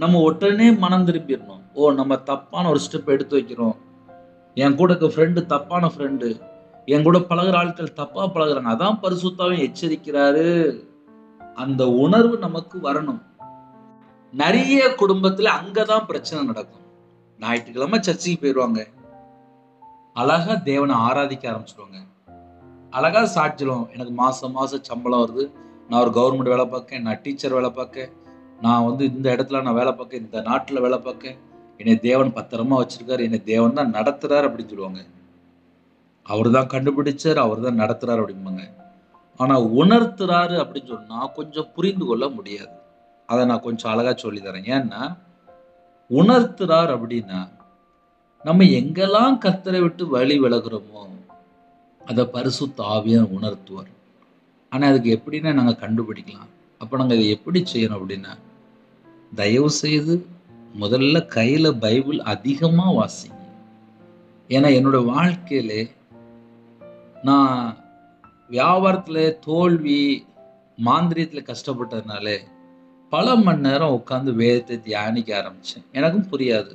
A: நம்ம உடனே மனம் திரும்பிடணும். ஓ, நம்ம தப்பான ஒரு ஸ்டெப் எடுத்து வைக்கிறோம், என் கூட இருக்க ஃப்ரெண்டு தப்பான ஃப்ரெண்டு, என் கூட பழகுற ஆட்கள் தப்பா பழகுறாங்க, அதான் பரிசுத்தாவே எச்சரிக்கிறாரு. அந்த உணர்வு நமக்கு வரணும். நிறைய குடும்பத்துல அங்கதான் பிரச்சனை நடக்கும். ஞாயிற்றுக்கிழமை சர்ச்சைக்கு போயிடுவாங்க, அழகா தேவனை ஆராதிக்க ஆரம்பிச்சிருவாங்க, அழகா சாட்சியம், எனக்கு மாசம் மாசம் சம்பளம் வருது, நான் ஒரு கவர்மெண்ட் வேலை பார்க்கேன், நான் டீச்சர் வேலை பார்க்கேன், நான் இந்த இடத்துல நான் வேலை பார்க்கேன், இந்த நாட்டுல வேலை பார்க்கேன், என்னை தேவன் பத்திரமா வச்சிருக்காரு, என்னை தேவன் தான் நடத்துறாரு அப்படின்னு சொல்லுவாங்க. அவர் தான் கண்டுபிடிச்சாரு, அவர் தான் நடத்துறாரு அப்படிம்பாங்க. ஆனா உணர்த்துறாரு அப்படின்னு சொன்னா கொஞ்சம் புரிந்து கொள்ள முடியாது. அதை நான் கொஞ்சம் அழகா சொல்லி தரேன். ஏன்னா உணர்த்துறார் அப்படின்னா நம்ம எங்கெல்லாம் கர்த்தரை விட்டு வழி விலகுறோமோ அதை பரிசுத்த ஆவியானவர் உணர்த்துவார். ஆனா அதுக்கு எப்படின்னா நாங்க கண்டுபிடிக்கலாம். அப்ப நாங்க இதை எப்படி செய்யணும் அப்படின்னா, தயவு செய்து முதல்ல கையில பைபிள் அதிகமா வாசிங்க. ஏன்னா என்னோட வாழ்க்கையில நான் வியாபாரத்துல தோல்வி, மாந்திரியத்துல கஷ்டப்பட்டதுனால பல மணி நேரம் உட்காந்து வேதத்தை தியானிக்க ஆரம்பிச்சேன். எனக்கும் புரியாது.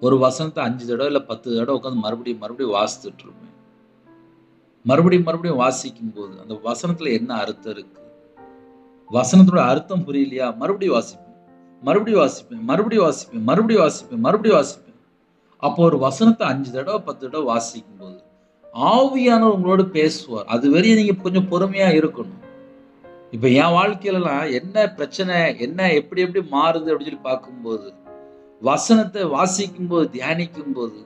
A: ஒரு வசனத்தை 5 தடவை இல்லை 10 தடவை உட்காந்து மறுபடியும் வாசித்துட்டு இருப்பேன். மறுபடியும் வாசிக்கும் போது அந்த வசனத்துல என்ன அர்த்தம் இருக்கு, வசனத்தோட அர்த்தம் புரியலையா, மறுபடியும் வாசிப்பேன். அப்போ ஒரு வசனத்தை 5 தடவை 10 தடவை வாசிக்கும் போது ஆவியானவர் உங்களோட பேசுவார். அது வரையும் நீங்க கொஞ்சம் பொறுமையா இருக்கணும். இப்ப என் வாழ்க்கையிலலாம் என்ன பிரச்சனை, என்ன எப்படி மாறுது அப்படின்னு சொல்லி பார்க்கும்போது, வசனத்தை வாசிக்கும் போது, தியானிக்கும் போது,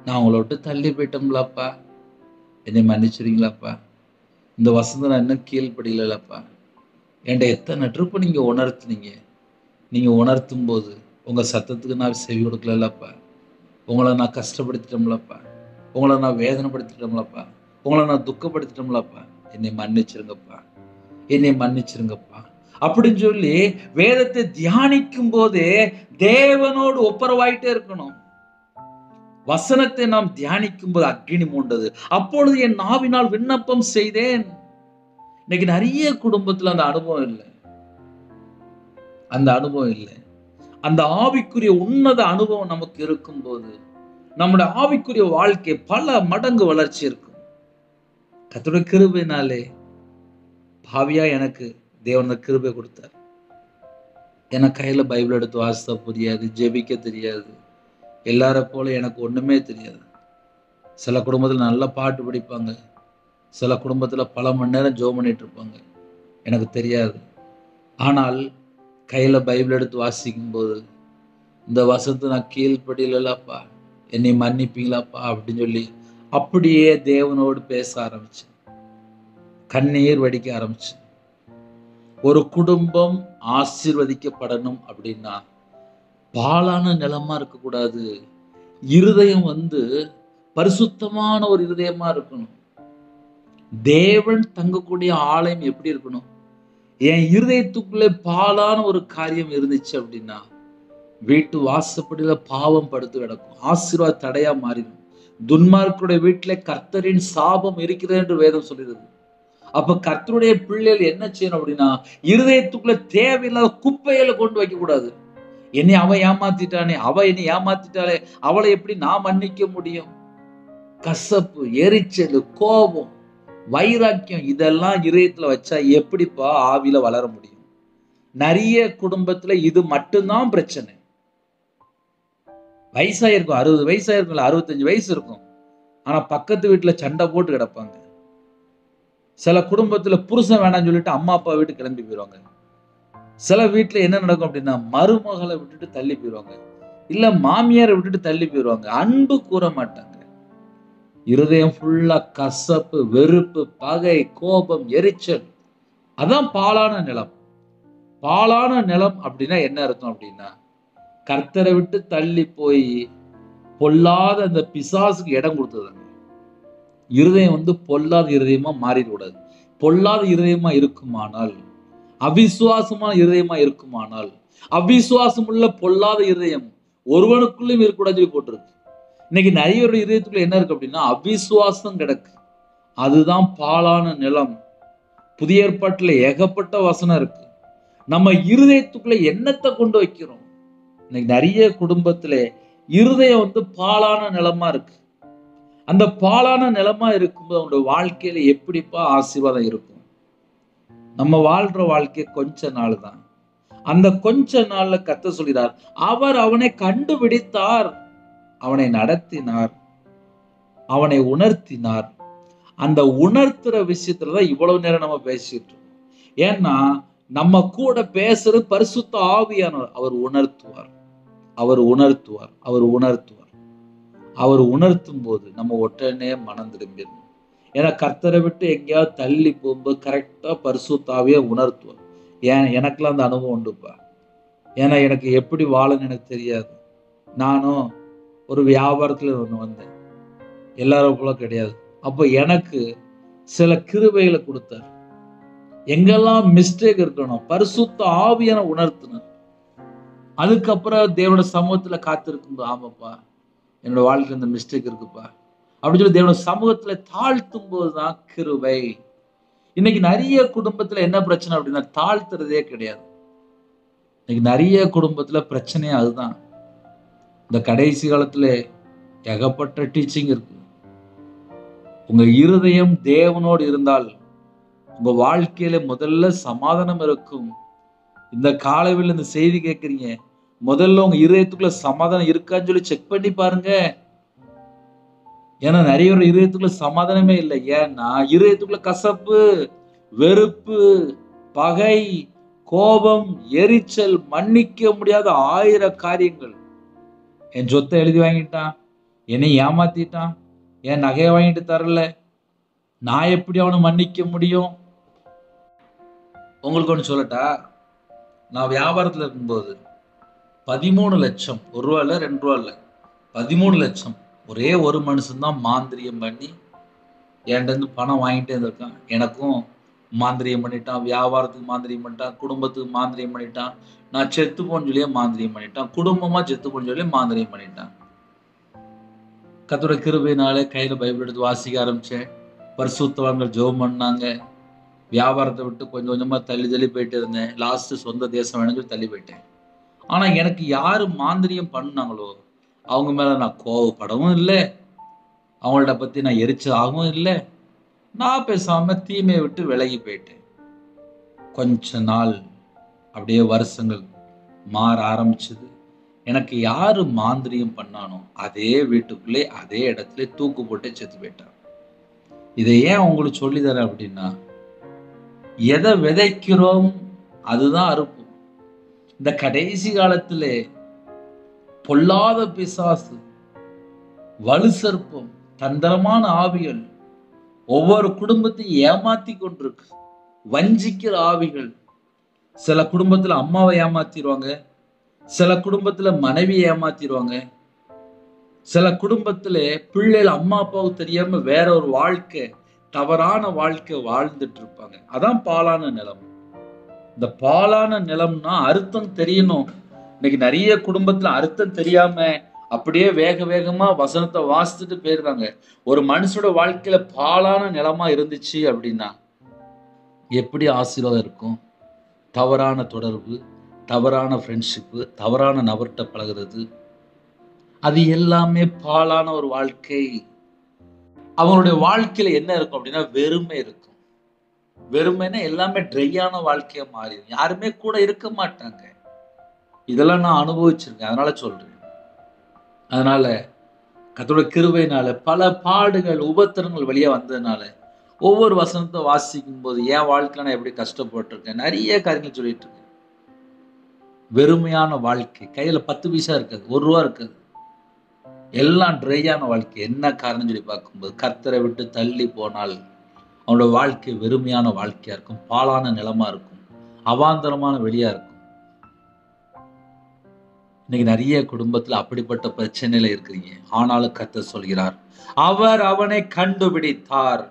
A: நான் உங்களை விட்டு தள்ளி போயிட்டோம்லப்பா, என்னை மன்னிச்சிருங்களப்பா, இந்த வசனம் நான் இன்னும் கீழ்படியலப்பா, என்கிட்ட எத்தனை ட்ரிப்பு நீங்க உணர்த்துனீங்க, நீங்க உணர்த்தும் போது உங்க சத்தத்துக்கு நான் செவி கொடுக்கலப்பா, உங்களை நான் கஷ்டப்படுத்திட்டோம்லப்பா, உங்களை நான் வேதனைப்படுத்திட்டோம்லப்பா, உங்களை நான் துக்கப்படுத்திட்டோம்லப்பா, என்னை மன்னிச்சிருங்கப்பா, என்னை மன்னிச்சிருங்கப்பா அப்படின்னு சொல்லி வேதத்தை தியானிக்கும் போதே தேவனோடு ஒப்புரவாயிட்டே இருக்கணும். வசனத்தை நாம் தியானிக்கும் போது அக்கினி மூண்டது. அப்பொழுது என் நாவினால் விண்ணப்பம் செய்தேன். இன்னைக்கு நிறைய குடும்பத்துல அந்த அனுபவம் இல்லை. அந்த ஆவிக்குரிய உன்னத அனுபவம் நமக்கு இருக்கும் போது நம்முடைய ஆவிக்குரிய வாழ்க்கை பல மடங்கு வளர்ச்சி இருக்கும். கர்த்தருடைய கிருபையினாலே பாவியா எனக்கு தேவன் கிருபை கொடுத்தார். எனக்கு கையில பைபிள் எடுத்து வாசிக்க புரியாது, ஜெபிக்க தெரியாது, எல்லார போல எனக்கு ஒண்ணுமே தெரியாது. சில குடும்பத்துல நல்ல பாட்டு படிப்பாங்க, சில குடும்பத்துல பல மணி நேரம் ஜெபம் பண்ணிட்டு இருப்பாங்க, எனக்கு தெரியாது. ஆனால் கையில பைபிள் எடுத்து வாசிக்கும் போது இந்த வசனத்தை நான் கீழ்ப்படியிலப்பா, என்னை மன்னிப்பீங்களாப்பா அப்படின்னு சொல்லி அப்படியே தேவனோடு பேச ஆரம்பிச்சேன். கண்ணீர் வடிக்க ஆரம்பிச்சேன். ஒரு குடும்பம் ஆசீர்வதிக்கப்படணும் அப்படின்னா பாழான நிலமா இருக்கக்கூடாது. இருதயம் பரிசுத்தமான ஒரு இருதயமா இருக்கணும். தேவன் தங்கக்கூடிய ஆலயம் எப்படி இருக்கணும்? என் இருதயத்துக்குள்ளே பாழான ஒரு காரியம் இருந்துச்சு அப்படின்னா வீட்டு வாசப்படியில பாவம் படுத்து கிடக்கும், ஆசீர்வாத தடையா மாறிடும். துன்மார்க்குடைய வீட்டிலே கர்த்தரின் சாபம் இருக்கிறது என்று வேதம் சொல்கிறது. அப்ப கர்த்தருடைய பிள்ளைகள் என்ன செய்யணும் அப்படின்னா இருதயத்துக்குள்ள தேவையில்லாத குப்பையில கொண்டு வைக்க கூடாது. என்னை அவன் ஏமாத்திட்டானே, அவ என்னை ஏமாத்திட்டாலே, அவளை எப்படி நான் மன்னிக்க முடியும்? கசப்பு, எரிச்சல், கோபம், வைராக்கியம் இதெல்லாம் இதயத்துல வச்சா எப்படிப்பா ஆவியில வளர முடியும்? நிறைய குடும்பத்துல இது மட்டும்தான் பிரச்சனை. வயசாயிருக்கும், 60 வயசாயிருக்கும், 65 வயசு இருக்கும், ஆனா பக்கத்து வீட்டுல சண்டை போட்டு கிடப்பாங்க. சில குடும்பத்துல புருஷன் வேணாம்னு சொல்லிட்டு அம்மா அப்பா வீட்டுக்கு கிளம்பி போயிடுவாங்க. சில வீட்டுல என்ன நடக்கும் அப்படின்னா மருமகளை விட்டுட்டு தள்ளி போயிடுவாங்க, இல்ல மாமியாரை விட்டுட்டு தள்ளி போயிடுவாங்க. அன்பு கூற மாட்டாங்க. இருதயம் ஃபுல்லா கசப்பு, வெறுப்பு, பகை, கோபம், எரிச்சல். அதான் பாழான நிலம். பாழான நிலம் அப்படின்னா என்ன அர்த்தம் அப்படின்னா கர்த்தரை விட்டு தள்ளி போய் பொல்லாத அந்த பிசாசுக்கு இடம் கொடுத்ததுங்க. இருதயம் பொல்லாத இருதயமா மாறிடக்கூடாது. பொல்லாத இருதயமா இருக்குமானால், அவிசுவாசமான இருதயமா இருக்குமானால், அவிசுவாசம் உள்ள பொல்லாத இருதயம் ஒருவனுக்குள்ளும் இருக்கக்கூடாது சொல்லி போட்டிருக்கு. இன்னைக்கு நிறைய ஒரு இதயத்துக்குள்ள என்ன இருக்கு அப்படின்னா அவிசுவாசம் கிடக்கு. அதுதான் பாழான நிலம். புதிய ஏற்பாட்டுல ஏகப்பட்ட வசனம் இருக்கு. நம்ம இருதயத்துக்குள்ள என்னத்தை கொண்டு வைக்கிறோம்? இன்னைக்கு நிறைய குடும்பத்திலே இருதயம் பாழான நிலமா இருக்கு. அந்த பாழான நிலமா இருக்கும்போது அவனுடைய வாழ்க்கையில எப்படிப்பா ஆசீர்வாதம் இருக்கும்? நம்ம வாழ்ற வாழ்க்கை கொஞ்ச நாள் தான். அந்த கொஞ்ச நாள்ல கர்த்தர் சொல்கிறார், அவர் அவனை கண்டுபிடித்தார், அவனை நடத்தினார், அவனை உணர்த்தினார். அந்த உணர்த்துற விஷயத்துலதான் இவ்வளவு நேரம் நம்ம பேசிட்டு இருக்கோம். ஏன்னா நம்ம கூட பேசுறது பரிசுத்த ஆவியானவர். அவர் உணர்த்துவார், அவர் உணர்த்துவார், அவர் உணர்த்துவார். அவர் உணர்த்தும் போது நம்ம உடனே மனம் திரும்பிடணும். ஏன்னா கர்த்தரை விட்டு எங்கேயாவது தள்ளி போகும்போது கரெக்டா பரிசுத்த ஆவியா உணர்த்துவார். எனக்குலாம் அந்த அனுபவம் உண்டுப்பா. ஏன்னா எனக்கு எப்படி வாழன்னு எனக்கு தெரியாது. நானும் ஒரு வியாபாரத்துல வந்தேன், எல்லாரும் போல கிடையாது. அப்போ எனக்கு சில கிருபைகளை கொடுத்தார். எங்கெல்லாம் மிஸ்டேக் இருக்கணும் பரிசுத்த ஆவியான உணர்த்தினார். அதுக்கப்புறம் தேவனோட சமூகத்துல காத்திருக்கும், ஆமாப்பா என்னோட வாழ்க்கையில இந்த மிஸ்டேக் இருக்குப்பா அப்படின்னு சொல்லி தேவனோட சமூகத்துல தாழ்த்தும் போதுதான் கிருபை. இன்னைக்கு நிறைய குடும்பத்துல என்ன பிரச்சனை அப்படின்னா தாழ்த்துறதே கிடையாது. இன்னைக்கு நிறைய குடும்பத்துல பிரச்சனையே அதுதான். இந்த கடைசி காலத்துல ஏகப்பட்ட டீச்சிங் இருக்கு. உங்க இருதயம் தேவனோடு இருந்தால் உங்க வாழ்க்கையில முதல்ல சமாதானம் இருக்கும். இந்த காலையில் இந்த செய்தி கேட்கறீங்க, முதல்ல உங்க இருதயத்துக்குள்ள சமாதானம் இருக்கான்னு சொல்லி செக் பண்ணி பாருங்க. ஏன்னா நிறைய ஒரு இருதயத்துக்குள்ள சமாதானமே இல்லை. ஏன்னா இருதயத்துக்குள்ள கசப்பு, வெறுப்பு, பகை, கோபம், எரிச்சல், மன்னிக்க முடியாத 1000 காரியங்கள். என் சொத்தை எழுதி வாங்கிட்டான், என்னை ஏமாத்திட்டான், என் நகையை வாங்கிட்டு தரல, நான் எப்படி அவனை மன்னிக்க முடியும்? உங்களுக்கு ஒன்று சொல்லட்டா, நான் வியாபாரத்தில் இருக்கும்போது 13 லட்சம், 1 ரூபா இல்லை 2 ரூபா இல்லை, 13 லட்சம் ஒரே ஒரு மனுஷன் தான் மாந்திரியம் பண்ணி என்கிட்ட இருந்து பணம் வாங்கிட்டே இருந்திருக்கான். எனக்கும் மாந்திரியம் பண்ணிட்டான், வியாபாரத்துக்கு மாந்திரியம் பண்ணிட்டான், குடும்பத்துக்கு மாந்திரியம் பண்ணிட்டான், நான் செத்து போன்னு சொல்லியே மாந்திரியம் பண்ணிட்டான், குடும்பமா செத்து போன்னு சொல்லி மாந்திரியம் பண்ணிட்டான். கர்த்தருடைய கிருபையினாலே கையில பைபிள் எடுத்து வாசிக்க ஆரம்பிச்சேன். பரிசுத்தவான்கள் ஜெபம் பண்ணாங்க. வியாபாரத்தை விட்டு கொஞ்சம் கொஞ்சமா தள்ளி தள்ளி போயிட்டு இருந்தேன். லாஸ்ட் சொந்த தேசம் வேணும்னு சொல்லி தள்ளி போயிட்டேன். ஆனா எனக்கு யாரு மாந்திரியம் பண்ணாங்களோ அவங்க மேல நான் கோவப்படவும் இல்லை, அவங்கள்ட்ட பத்தி நான் எரிச்சலாகவும் இல்லை. நான் பேசாம தீமையை விட்டு விலகி போயிட்டேன். கொஞ்ச நாள் அப்படியே வருஷங்கள் மாற ஆரம்பிச்சது. எனக்கு யாரு மாந்திரியம் பண்ணானோ அதே வீட்டுக்குள்ளே அதே இடத்துல தூக்கு போட்டு செத்து போயிட்டான். இதை ஏன் உங்களுக்கு சொல்லி தரேன் அப்படின்னா, எதை விதைக்கிறோம் அதுதான் அறுப்போம். இந்த கடைசி காலத்திலே பொல்லாத பிசாசு, வலு சர்ப்பம், தந்திரமான ஆவிகள் ஒவ்வொரு குடும்பத்தையும் ஏமாத்தி கொண்டிருக்கு. வஞ்சிக்கிற ஆவிகள். சில குடும்பத்துல அம்மாவை ஏமாத்திடுவாங்க, சில குடும்பத்துல மனைவியை ஏமாத்திடுவாங்க, சில குடும்பத்துல பிள்ளைகள் அம்மா அப்பாவுக்கு தெரியாம வேற ஒரு வாழ்க்கை, தவறான வாழ்க்கை வாழ்ந்துட்டு இருப்பாங்க. அதான் பாலான நிலம். இந்த பாலான நிலம்னா அர்த்தம் தெரியணும். இன்னைக்கு நிறைய குடும்பத்துல அர்த்தம் தெரியாம அப்படியே வேக வேகமா வசனத்தை வாசித்துட்டு போயிருக்காங்க. ஒரு மனுஷோட வாழ்க்கையில பாலான நிலமா இருந்துச்சு அப்படின்னா எப்படி ஆசீர்வாதம் இருக்கும்? தவறான தொடர்பு, தவறான ஃப்ரெண்ட்ஷிப்பு, தவறான நபர்கிட்ட பழகிறது, அது எல்லாமே பாலான ஒரு வாழ்க்கை. அவங்களுடைய வாழ்க்கையில என்ன இருக்கும் அப்படின்னா வெறுமை இருக்கும். வெறுமைன்னா எல்லாமே ட்ரையான வாழ்க்கையா மாறிடும். யாருமே கூட இருக்க மாட்டாங்க. இதெல்லாம் நான் அனுபவிச்சிருக்கேன், அதனால சொல்றேன். அதனால கர்த்தருடைய கிருபையினால பல பாடுகள் உபத்திரங்கள் வழியா வந்ததுனால ஒவ்வொரு வசனத்தை வாசிக்கும் போது என் வாழ்க்கையில நான் எப்படி கஷ்டப்பட்டிருக்கேன், நிறைய காரியங்கள் சொல்லிட்டு இருக்கேன். வெறுமையான வாழ்க்கை, கையில 10 பைசா இருக்காது, 1 ரூபா இருக்காது, எல்லாம் ட்ரையான வாழ்க்கை. என்ன காரணம் சொல்லி பார்க்கும்போது கர்த்தரை விட்டு தள்ளி போனால் அவனோட வாழ்க்கை வெறுமையான வாழ்க்கையா இருக்கும், பாலான நிலமா இருக்கும், அவாந்தரமான வெளியா இருக்கும். இன்னைக்கு நிறைய குடும்பத்துல அப்படிப்பட்ட பிரச்சனையில இருக்கிறீங்க. ஆனாலும் கர்த்தர் சொல்கிறார், அவர் அவனை கண்டுபிடித்தார்.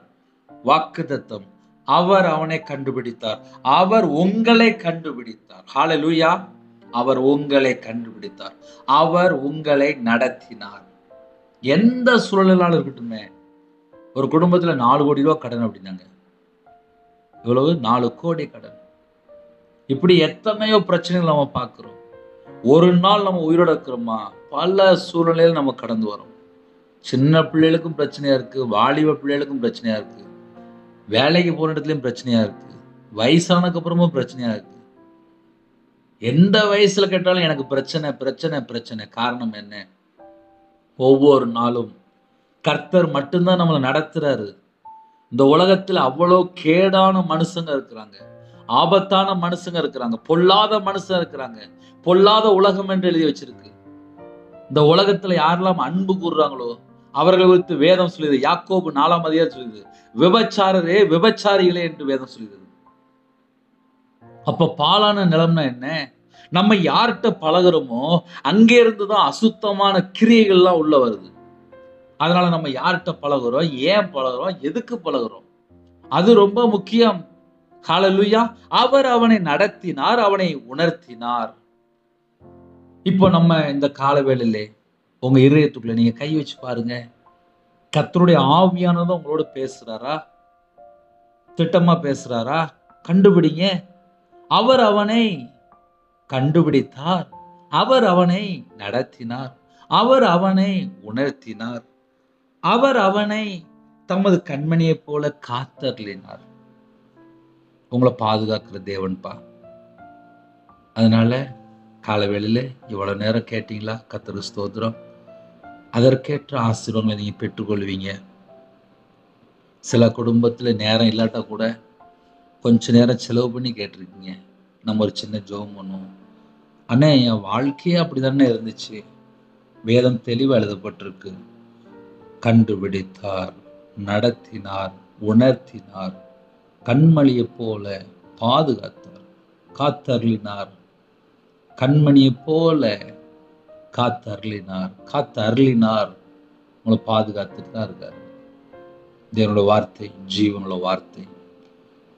A: வாக்குத்தத்தம், அவர் அவனை கண்டுபிடித்தார், அவர் உங்களை கண்டுபிடித்தார். ஹல்லேலூயா. அவர் உங்களை கண்டுபிடித்தார், அவர் உங்களை நடத்தினார். எந்த சூழலாலும் இருக்கட்டுமே. ஒரு குடும்பத்துல 4 கோடி ரூபாய் கடன் அப்படின்னாங்க. இவ்வளவு 4 கோடி கடன். இப்படி எத்தனையோ பிரச்சனைகள் நம்ம பார்க்கிறோம். ஒரு நாள் நம்ம உயிரோட இருக்கிறோமா? பல சூழ்நிலையில் நம்ம கடந்து வரோம். சின்ன பிள்ளைகளுக்கும் பிரச்சனையா இருக்கு, வாலிப பிள்ளைகளுக்கும் பிரச்சனையா இருக்கு, வேலைக்கு போன இடத்துலயும் பிரச்சனையா இருக்கு, வயசானதுக்கு அப்புறமும் பிரச்சனையா இருக்கு. எந்த வயசுல கேட்டாலும் எனக்கு பிரச்சனை பிரச்சனை பிரச்சனை. காரணம் என்ன? ஒவ்வொரு நாளும் கர்த்தர் மட்டும்தான் நம்மளை நடத்துறாரு. இந்த உலகத்துல அவ்வளோ கேடான மனுஷங்க இருக்கிறாங்க, ஆபத்தான மனுஷங்க இருக்கிறாங்க, பொல்லாத மனுஷங்க இருக்கிறாங்க. பொல்லாத உலகம் என்று எழுதி வச்சிருக்கு. இந்த உலகத்துல யாரெல்லாம் அன்பு கூறுறாங்களோ அவர்கள் குறித்து வேதம் சொல்லுது. யாக்கோபு 4ஆம் அதிகாரம் சொல்லுது, விபச்சாரரே விபச்சாரிகளே என்று வேதம் சொல்லுது. அப்ப பாலான நிலம்னா என்ன? நம்ம யார்கிட்ட பழகுறோமோ அங்கே இருந்துதான் அசுத்தமான கிரியைகள்லாம் உள்ள வருது. அதனால நம்ம யார்கிட்ட பழகுறோம், ஏன் பழகுறோம், எதுக்கு பழகுறோம், அது ரொம்ப முக்கியம். ஹல்லேலூயா. அவர் அவனை நடத்தினார், அவனை உணர்த்தினார். இப்போ நம்ம இந்த காலவேளையிலே உங்க இதயத்துக்குள்ள நீங்க கை வச்சு பாருங்க. கர்த்தருடைய ஆவியானவர் உங்களோட பேசுறாரா? திட்டமா பேசுறாரா? கண்டுபிடிங்க. அவர் அவனை கண்டுபிடித்தார், அவர் அவனை நடத்தினார், அவர் அவனை உணர்த்தினார், அவர் அவனை தமது கண்மணியை போல காத்தருளினார். உங்களை பாதுகாக்கிற தேவன்பா. அதனால காலவேளையில இவ்வளவு நேரம் கேட்டீங்களா? கர்த்தருக்கு ஸ்தோத்திரம். அதற்கேற்ற ஆசீர்வாதங்களை நீங்க பெற்றுக்கொள்வீங்க. சில குடும்பத்துல நேரம் இல்லாட்டா கூட கொஞ்ச நேரம் செலவு பண்ணி கேட்டிருக்கீங்க, நம்ம ஒரு சின்ன ஜெபம் பண்ணுவோம். அண்ணே, என் வாழ்க்கையே அப்படிதானே இருந்துச்சு. வேதம் தெளிவா எழுதப்பட்டிருக்கு. கண்டுபிடித்தார், நடத்தினார், உணர்த்தினார், கண்மணியை போல பாதுகாத்தார், காத்தருளினார். கண்மணியை போல காத்தருளினார், காத்தருளினார். உங்களை பாதுகாத்துட்டு தான் இருக்காரு. தேவனுடைய வார்த்தை ஜீவனுள்ள வார்த்தை.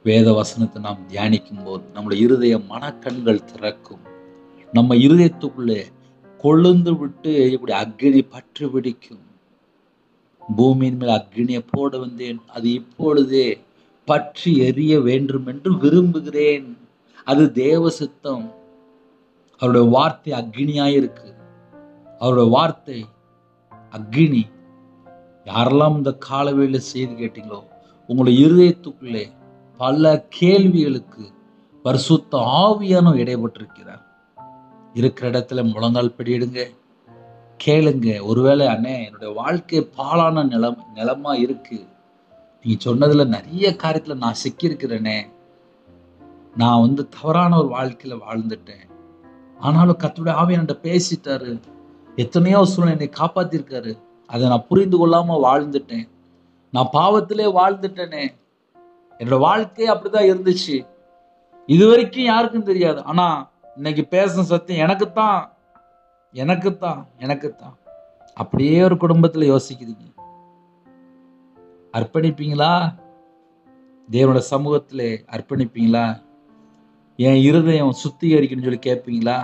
A: வேத வசனத்தை நாம் தியானிக்கும் போது நம்முடைய இருதய மனக்கண்கள் திறக்கும். நம்ம இருதயத்துக்குள்ளே கொழுந்து விட்டு இப்படி அக்கினி பற்று பிடிக்கும். பூமியின் மேல் அக்கினியை போட வந்தேன், அது இப்பொழுதே பற்றி எரிய வேண்டும் என்று விரும்புகிறேன். அது தேவ சித்தம். அவருடைய வார்த்தை அக்கினியாயிருக்கு. அவருடைய வார்த்தை அக்கினி. யாரெல்லாம் இந்த காலவேளை செய்து கேட்டீங்களோ, உங்களுடைய இருதயத்துக்குள்ளே பல கேள்விகளுக்கு பரிசுத்த ஆவியானவர் இடைப்பட்டிருக்கிறார். இருக்கிற இடத்துல முழங்கால் படியிடுங்க, கேளுங்க. ஒருவேளை அண்ணே என்னுடைய வாழ்க்கை பாழான நிலமா இருக்கு, நீங்க சொன்னதுல நிறைய காரியத்துல நான் சிக்கியிருக்கிறேனே, நான் தவறான ஒரு வாழ்க்கையில வாழ்ந்துட்டேன், ஆனாலும் கர்த்தருடைய ஆவியானவர் என்கிட்ட பேசிட்டாரு, எத்தனையோ சூழ்நிலை என்னை காப்பாத்திருக்காரு, அதை நான் புரிந்து கொள்ளாம வாழ்ந்துட்டேன், நான் பாவத்திலே வாழ்ந்துட்டேனே, என்னோட வாழ்க்கையே அப்படிதான் இருந்துச்சு, இது வரைக்கும் யாருக்கும் தெரியாது, ஆனா இன்னைக்கு பேசுன சத்தியம் எனக்குத்தான் எனக்குத்தான் எனக்குத்தான். அப்படியே ஒரு குடும்பத்துல யோசிக்கிறீங்க, அர்ப்பணிப்பீங்களா? தேவனோட சமூகத்திலே அர்ப்பணிப்பீங்களா? என் இருதயம் சுத்திகரிக்கணும்னு சொல்லி கேட்பீங்களா?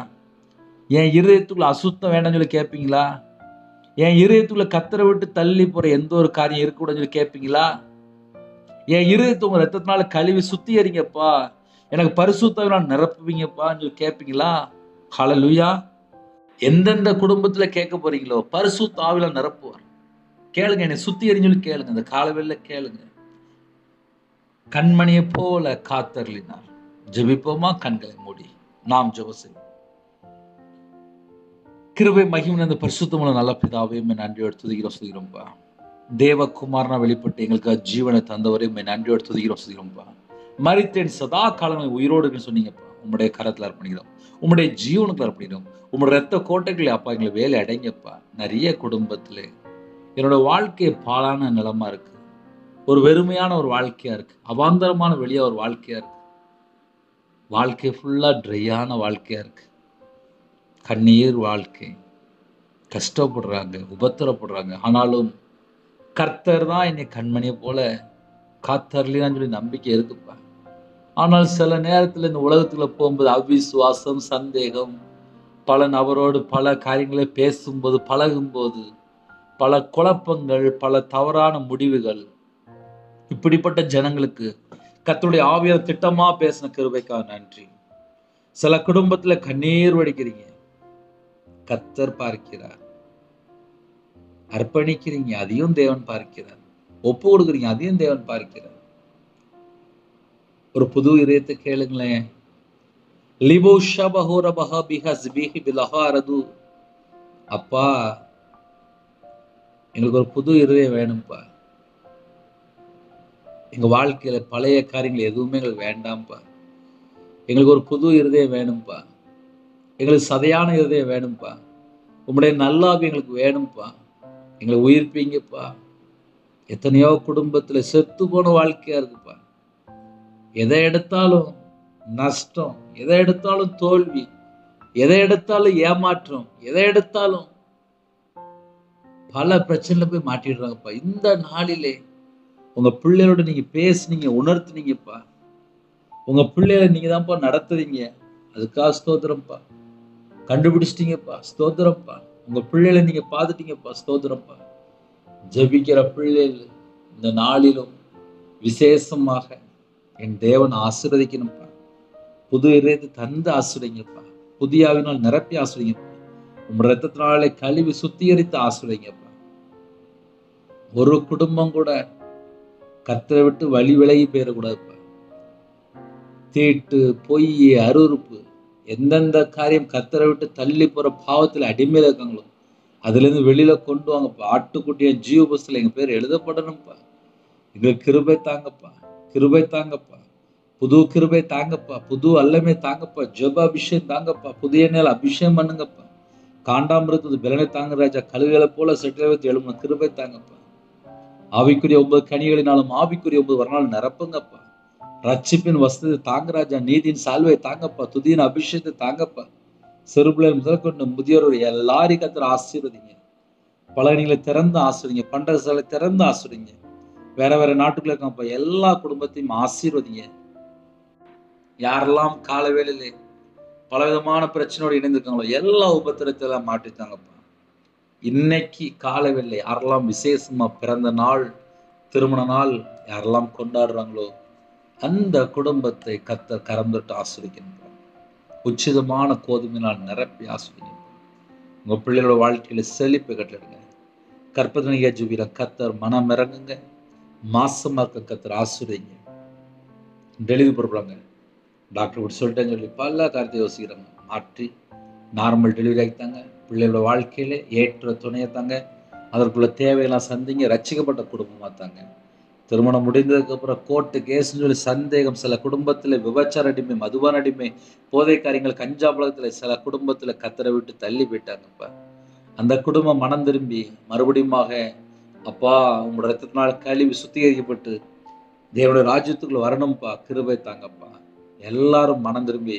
A: என் இருதயத்துக்குள்ள அசுத்தம் வேண்டாம்னு சொல்லி கேட்பீங்களா? என் இருதயத்துக்குள்ள கத்தரை விட்டு தள்ளி போற எந்த ஒரு காரியம் இருக்கக்கூடாதுன்னு சொல்லி கேட்பீங்களா? என் இருதயத்தை உங்க ரத்தத்தினால கழுவி சுத்திகரிங்கப்பா, எனக்கு பரிசுத்தம் நிரப்புவீங்கப்பான்னு சொல்லி கேட்பீங்களா? ஹல்லேலூயா. எந்தெந்த குடும்பத்துல கேட்க போறீங்களோ பரிசுத்த ஆவியால நிரப்புவார். கேளுங்க, என்னை சுத்திகரின்னு சொல்லி கேளுங்க. இந்த காலவெளியில கேளுங்க. கண்மணியை போல காத்தருளினார். ஜெபிப்போமா? கண்களை மூடி நாம் ஜெபம் செய்வோம். கிருபை மகிமை அந்த பரிசுத்தமுள்ள நல்ல பிதாவே, நன்றியோடு துதிக்கிறோம் சொல்கிறோம்ப்பா. தேவகுமாரனா வெளிப்பட்டு எங்களுக்கு ஜீவனை தந்தவரை நன்றியோடு துதிக்கிறோம் சொல்கிறோம்ப்பா. மரித்தேன் சதா காலம் உயிரோடு சொன்னீங்கப்பா. உம்முடைய கரத்துல அர்ப்பணிக்கிறோம், உம்முடைய ஜீவனுக்கு அர்ப்பணிக்கிறோம். உம்முடைய ரத்த கோட்டைகளை அப்பா எங்களை வேலை அடைங்கப்பா. நிறைய குடும்பத்துல என்னோட வாழ்க்கை பாழான நிலமா இருக்கு, ஒரு வெறுமையான ஒரு வாழ்க்கையா இருக்கு, அவாந்தரமான வெளியா ஒரு வாழ்க்கையா இருக்கு, வாழ்க்கை ஃபுல்லா ட்ரையான வாழ்க்கையா இருக்கு, கண்ணீர் வாழ்க்கை, கஷ்டப்படுறாங்க, உபத்திரப்படுறாங்க. ஆனாலும் கர்த்தர் தான் என்னை கண்மணியை போல காத்தரலினான்னு சொல்லி நம்பிக்கை இருக்குப்பா. ஆனால் சில நேரத்தில் இந்த உலகத்துல போகும்போது அவிசுவாசம், சந்தேகம், பல நபரோடு பல காரியங்களை பேசும்போது, பழகும்போது பல குழப்பங்கள், பல தவறான முடிவுகள், இப்படிப்பட்ட ஜனங்களுக்கு கர்த்தருடைய ஆவியார் திட்டமா பேசின கிருபைக்காக நன்றி. சில குடும்பத்துல கண்ணீர் வடிக்கிறீங்க, கர்த்தர் பார்க்கிறார். அர்ப்பணிக்கிறீங்க, அதையும் தேவன் பார்க்கிறார். ஒப்பு கொடுக்குறீங்க, அதையும் தேவன் பார்க்கிறார். ஒரு புது இதயத்தை கேளுங்களேன். அப்பா, எங்களுக்கு ஒரு புது இருதயம் வேணும்ப்பா. எங்க வாழ்க்கையில பழைய காரியங்கள் எதுவுமே எங்களுக்கு வேண்டாம்ப்பா. எங்களுக்கு ஒரு புது இருதயம் வேணும்ப்பா. எங்களுக்கு சதையான இருதயம் வேணும்ப்பா. உம்முடைய நல்லாவி எங்களுக்கு வேணும்ப்பா. எங்களை உயிர்ப்பீங்கப்பா. எத்தனையோ குடும்பத்துல செத்து போன வாழ்க்கையா இருக்குப்பா. எதை எடுத்தாலும் நஷ்டம், எதை எடுத்தாலும் தோல்வி, எதை எடுத்தாலும் ஏமாற்றம், எதை எடுத்தாலும் பல பிரச்சனைல போய் மாட்டிடுறாங்கப்பா. இந்த நாளிலே உங்க பிள்ளைகளோட நீங்க பேசுனீங்க, உணர்த்துனீங்கப்பா. உங்க பிள்ளைகளை நீங்க தான்ப்பா நடத்துறீங்க, அதுக்காக ஸ்தோத்திரம்ப்பா. கண்டுபிடிச்சிட்டீங்கப்பா, ஸ்தோத்திரம்ப்பா. உங்க பிள்ளைகளை நீங்க பார்த்துட்டீங்கப்பா, ஸ்தோத்திரம்ப்பா. ஜெபிக்கிற பிள்ளைகள் இந்த நாளிலும் விசேஷமாக என் தேவன் ஆசீர்வதிக்கணும்ப்பா. புது இதயத்தை தந்து ஆசீர்வதிங்கப்பா. புதிய ஆவியினால் நிரப்பி ஆசீர்வதிங்கப்பா. உங்க ரத்தத்தினாலே கழுவி சுத்திகரித்து ஆசீர்வதிங்கப்பா. ஒரு குடும்பம் கூட கர்த்தரை விட்டு வழி விலகி போயிடக்கூடாதுப்பா. தீட்டு, பொய், அருவருப்பு, எந்தெந்த காரியம் கர்த்தரை விட்டு தள்ளி போற பாவத்துல அடிமையில இருக்காங்களோ அதுல இருந்து வெளியில கொண்டு வாங்கப்பா. ஆட்டுக்குட்டிய ஜீவ புஸ்தகத்துல எங்க பேர் எழுதப்படணும்ப்பா. எங்களுக்கு கிருபை தாங்கப்பா, கிருபை தாங்கப்பா, புது கிருபை தாங்கப்பா, புது அல்லமே தாங்கப்பா, ஜெப அபிஷேகம் தாங்கப்பா, புதிய நேரம் அபிஷேகம் பண்ணுங்கப்பா. காண்டாமிருத்தது பிறனை தாங்க ராஜா, கழுகுகளை போல செட்டில் எழும கிருபை தாங்கப்பா. ஆவிக்குரிய 9 கனிகளினாலும் ஆவிக்குரிய 9 வரனாலும் நிரப்புங்கப்பா. ரட்சிப்பின் வசதி தாங்க ராஜா, நீதியின் சால்வை தாங்கப்பா, துதியின் அபிஷேகத்தை தாங்கப்பா. சிறுபிள்ளைகள் முதல் கொண்டு முதியோர் எல்லாரையும் கர்த்தர் ஆசீர்வதிங்க. பலகணிகளை திறந்து ஆசீர்வதிங்க, பண்டகசாலை திறந்து ஆசீர்வதிங்க. வேற வேற நாட்டுக்குள்ள இருக்காங்கப்பா, எல்லா குடும்பத்தையும் ஆசீர்வதிங்க. யாரெல்லாம் கால வேளையிலே பலவிதமான பிரச்சனையோடு இணைந்திருக்காங்களோ எல்லா உபத்திரத்தை எல்லாம் மாற்றித்தாங்கப்பா. இன்னைக்கு கால வேளையிலே யாரெல்லாம் விசேஷமா பிறந்த நாள், திருமண நாள் யாரெல்லாம் கொண்டாடுறாங்களோ அந்த குடும்பத்தை கர்த்தர் கரம் தொட்டு ஆசீர்வதிக்கணும். உச்சிதமான கோதுமையினால் நிரப்பி ஆசீர்வதிக்கணும். உங்க பிள்ளைகளோட வாழ்க்கையில செழிப்பு கட்டடுங்க. கற்பதனையா ஜீவிர கர்த்தர் மனம் இறங்குங்க. மாசமா இருக்க கர்த்தர் ஆசீர்வதிங்க. டெலிவரி போடுறாங்க, டாக்டர் இப்படி சொல்லிட்டேன்னு சொல்லி பல காரியத்தை யோசிக்கிறாங்க. மாற்றி நார்மல் டெலிவரி ஆகித்தாங்க. பிள்ளைகளோட வாழ்க்கையில ஏற்ற துணையை தாங்க. அதற்குள்ள தேவையெல்லாம் சந்திங்க. ரட்சிக்கப்பட்ட குடும்பமா தாங்க. திருமணம் முடிந்ததுக்கு அப்புறம் கோர்ட்டு கேஸ்ன்னு சொல்லி சந்தேகம், சில குடும்பத்துல விபச்சார அடிமை, மதுபான அடிமை, போதை காரியங்கள், கஞ்சா பழக்கத்துல சில குடும்பத்துல கத்தரை விட்டு தள்ளி போயிட்டாங்கப்பா. அந்த குடும்பம் மனம் திரும்பி மறுபடியுமாக அப்பா உங்களோட ரத்தத்தினால கழுவி சுத்திகரிக்கப்பட்டு தேவனுடைய ராஜ்யத்துக்குள்ள வரணும்ப்பா, கிருபை தாங்கப்பா. எல்லாரும் மனம் திரும்பி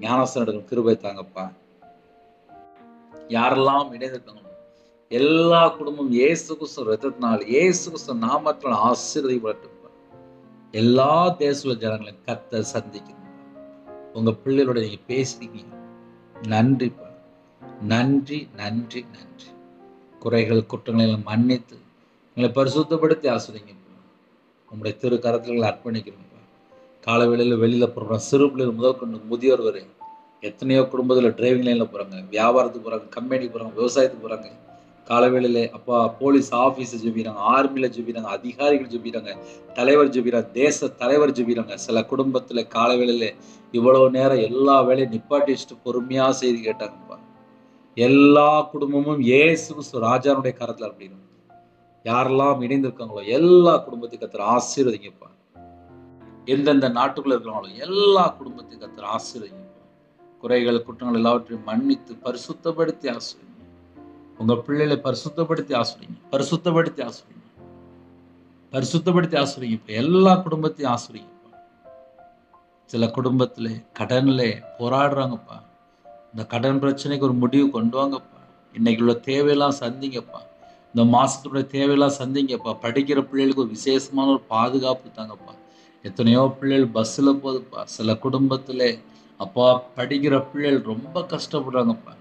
A: ஞானஸ்தானம் எடுக்கணும், கிருபை தாங்கப்பா. யாரெல்லாம் இணைந்திருக்காங்களோ எல்லா குடும்பம் இயேசு கிறிஸ்து ரத்தத்தினால், இயேசு கிறிஸ்து நாமத்தினால் ஆசீர்வதிக்கப்படட்டும்ப்பா. எல்லா தேச ஜனங்களையும் கர்த்தர் சந்திக்கணும். உங்க பிள்ளைகளோட நீங்க பேசிருக்கீங்க, நன்றிப்பா. நன்றி நன்றி நன்றி. குறைகள் குற்றங்களை எல்லாம் மன்னித்து எங்களை பரிசுத்தப்படுத்தி ஆசீர்வதிங்கப்பா. உங்களுடைய திரு கரத்தில் அர்ப்பணிக்கிறோம்ப்பா. கால வேளையில் வெளியில போறோம், சிறு பிள்ளைகள் முதல் கொண்டு முதியோர் வரை எத்தனையோ குடும்பத்தில் டிரைவிங் லைன்ல போறாங்க, வியாபாரத்துக்கு போறாங்க, கம்பெனிக்கு போறாங்க, விவசாயத்துக்கு போறாங்க. காலவேளையில அப்பா போலீஸ் ஆபீஸ் ஜெபிக்கிறாங்க, ஆர்மியில ஜெபிக்கிறாங்க, அதிகாரிகள் ஜெபிக்கிறாங்க, தலைவர் ஜெபிக்கிறாங்க, தேச தலைவர் ஜெபிக்கிறாங்க. சில குடும்பத்துல காலவேளையில இவ்வளவு நேரம் எல்லா வேலையும் நிப்பாட்டி வச்சுட்டு பொறுமையா செய்தி கேட்டாங்கப்பா. எல்லா குடும்பமும் இயேசு கிறிஸ்து ராஜாவுடைய கரத்துல அப்படின்னு யாரெல்லாம் இணைந்திருக்காங்களோ எல்லா குடும்பத்தையும் கர்த்தர் ஆசீர்வதிங்கப்பா. எந்தெந்த நாட்டுக்குள்ள இருக்கிறாங்களோ எல்லா குடும்பத்தையும் கர்த்தர் ஆசீர்வதிங்கப்பா. குறைகள் குற்றங்கள் எல்லாவற்றையும் மன்னித்து பரிசுத்தப்படுத்தி ஆசீர்வதிங்க. உங்க பிள்ளைகளை பரிசுத்தப்படுத்தி ஆசீர்வதிங்க, பரிசுத்தப்படுத்தி ஆசீர்வதிங்க, பரிசுத்தப்படுத்தி ஆசீர்வதிங்க. இப்ப எல்லா குடும்பத்தையும் ஆசீர்வதிங்க. சில குடும்பத்துல கடன்ல போராடுறாங்கப்பா. இந்த கடன் பிரச்சனைக்கு ஒரு முடிவு கொண்டு வாங்கப்பா. இன்னைக்கு உள்ள தேவையெல்லாம் சந்திங்கப்பா. இந்த மாசத்துடைய தேவையெல்லாம் சந்திங்கப்பா. படிக்கிற பிள்ளைகளுக்கு ஒரு விசேஷமான ஒரு பாதுகாப்பு தாங்கப்பா. எத்தனையோ பிள்ளைகள் பஸ்ல போகுதுப்பா. சில குடும்பத்துல அப்பா படிக்கிற பிள்ளைகள் ரொம்ப கஷ்டப்படுறாங்கப்பா.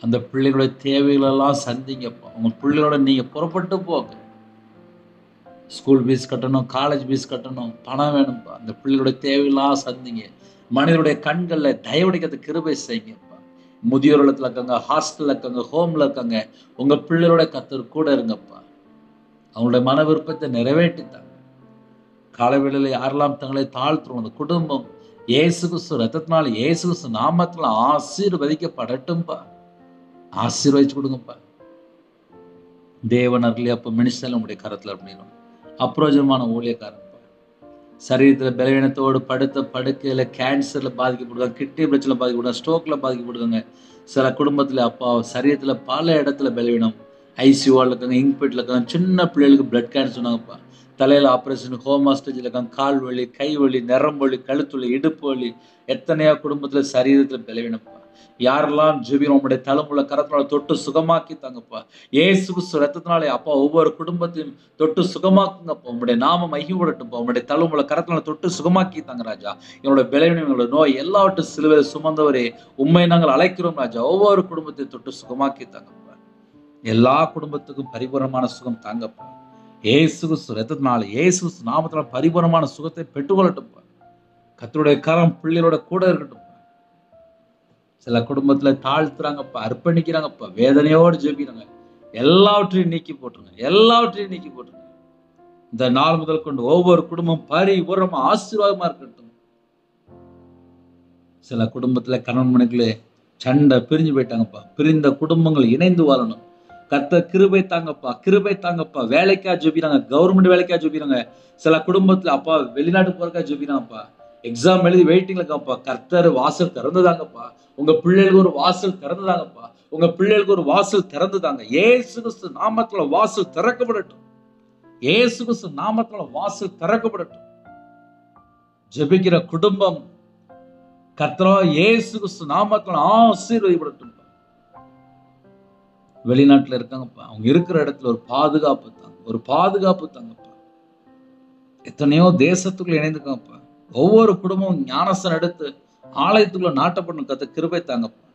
A: அந்த பிள்ளைகளுடைய தேவைகளெல்லாம் சந்திங்கப்பா. உங்க பிள்ளைகளோட நீங்க புறப்பட்டு போங்க. ஸ்கூல் ஃபீஸ் கட்டணும், காலேஜ் ஃபீஸ் கட்டணும், பணம் வேணும்ப்பா. அந்த பிள்ளைகளுடைய தேவையெல்லாம் சந்திங்க. மனிதனுடைய கண்கள்ல தயவடைக்கிறது கிருபை செய்யுங்கப்பா. முதியோர் இல்லத்துல இருக்காங்க, ஹாஸ்டல்ல இருக்காங்க, ஹோம்ல இருக்காங்க. உங்க பிள்ளைகளோட கர்த்தர் கூட இருங்கப்பா. அவங்களுடைய மன விருப்பத்தை நிறைவேற்றித்தாங்க. காலவேளையில யாரெல்லாம் தங்களை தாழ்த்துறோம் அந்த குடும்பம் இயேசு கிறிஸ்து ரத்தத்தினால, இயேசு கிறிஸ்து நாமத்தினால ஆசீர்வதிக்கப்படட்டும்பா. ஆசீர்வதிச்சு கொடுங்கப்பா. தேவன் அருளி அப்ப மினிஸ்டர் உங்களுடைய கரத்துல அப்படின்னும் அப்ரோஜனமான ஊழியக்காரன்ப்பா. சரீரத்துல பலவீனத்தோடு படுத்த படுக்கையில கேன்சர்ல பாதிக்கப்படுவாங்க, கிட்னி பிரச்சனை பாதிக்கப்படுவாங்க, ஸ்ட்ரோக்ல பாதிக்கப்படுவாங்க. சில குடும்பத்துல அப்பா சரீரத்துல பல இடத்துல பலவீனம், ஐசியூல இருக்காங்க, இன்பெட்ல இருக்காங்க. சின்ன பிள்ளைகளுக்கு பிளட் கேன்சர் சொன்னாங்கப்பா. தலையில ஆப்ரேஷன், ஹோமா ஸ்டேஜ்ல இருக்காங்க. கால் வலி, கை வலி, நரம்பு வலி, கழுத்து வலி, இடுப்பு வலி. எத்தனையோ குடும்பத்துல சரீரத்துல பலவீனப்பா. யாரெல்லாம் ஜெபிக்கிறோம் உங்களுடைய தலைமுறை கரத்தினால தொட்டு சுகமாக்கி தாங்கப்பா. இயேசு கிறிஸ்து ரத்தத்தினாலே அப்பா ஒவ்வொரு குடும்பத்தையும் தொட்டு சுகமாக்குங்கப்பா. உங்களுடைய நாம மகிமைப்படட்டும்ப்பா. உங்களுடைய தலைமுறை கரத்தினால தொட்டு சுகமாக்கி தாங்க ராஜா. என்னோட பலவீனம், எங்களோட நோய் எல்லாவற்றும் சிலுவையில் சுமந்தவரே உண்மை நாங்கள் அழைக்கிறோம் ராஜா. ஒவ்வொரு குடும்பத்தையும் தொட்டு சுகமாக்கி தாங்கப்பா. எல்லா குடும்பத்துக்கும் பரிபூரணமான சுகம் தாங்கப்பா. இயேசு கிறிஸ்து ரத்தத்தினால, இயேசு கிறிஸ்து நாமத்தினால பரிபூரணமான சுகத்தை பெற்றுக்கொள்ளட்டும்ப்பா. கர்த்தருடைய கரம் பிள்ளைகளோட கூட இருக்கட்டும். சில குடும்பத்துல தாழ்த்துறாங்கப்பா, அர்ப்பணிக்கிறாங்கப்பா, வேதனையோடு ஜெபிக்கிறாங்க. எல்லாவற்றையும் நீக்கி போட்டுருங்க, எல்லாவற்றையும் நீக்கி போட்டுருங்க. இந்த நாள் முதல் கொண்டு ஒவ்வொரு குடும்பம் பரிபூரணமா ஆசீர்வாதமா இருக்கட்டும். சில குடும்பத்துல கணவன் மனைவிகளே சண்டை பிரிஞ்சு போயிட்டாங்கப்பா. பிரிந்த குடும்பங்கள் இணைந்து வாழணும். கர்த்தர் கிருபை தாங்கப்பா, கிருபை தாங்கப்பா. வேலைக்கா ஜெபிக்கிறாங்க, கவர்மெண்ட் வேலைக்கா ஜெபிக்கிறாங்க. சில குடும்பத்துல அப்பா வெளிநாட்டு போறக்கா ஜெபிக்கிறாங்கப்பா. எக்ஸாம் எழுதி வெயிட்டிங்ல இருக்காப்பா. கர்த்தர் வாசல் திறந்துதாங்கப்பா. உங்க பிள்ளைகளுக்கு ஒரு வாசல் திறந்துதாங்கப்பா. உங்க பிள்ளைகளுக்கு ஒரு வாசல் திறந்துதாங்க. இயேசு கிறிஸ்து நாமத்துல வாசல் திறக்கப்படட்டும். இயேசு கிறிஸ்து நாமத்துல வாசல் திறக்கப்படட்டும். ஜெபிக்கிற குடும்பம் கர்த்தரா இயேசு கிறிஸ்து நாமத்துல ஆசீர்வதிக்கப்படட்டும். வெளிநாட்டுல இருக்காங்கப்பா. அவங்க இருக்கிற இடத்துல ஒரு பாதுகாப்பு தாங்க, ஒரு பாதுகாப்பு தாங்கப்பா. எத்தனையோ தேசத்துக்குள்ள இணைந்துக்கப்பா. ஒவ்வொரு குடும்பமும் ஞானஸ்தானம் எடுத்து ஆலயத்துக்குள்ள நாட்டப்படணும். கர்த்தர் கிருபை தாங்கப்பா.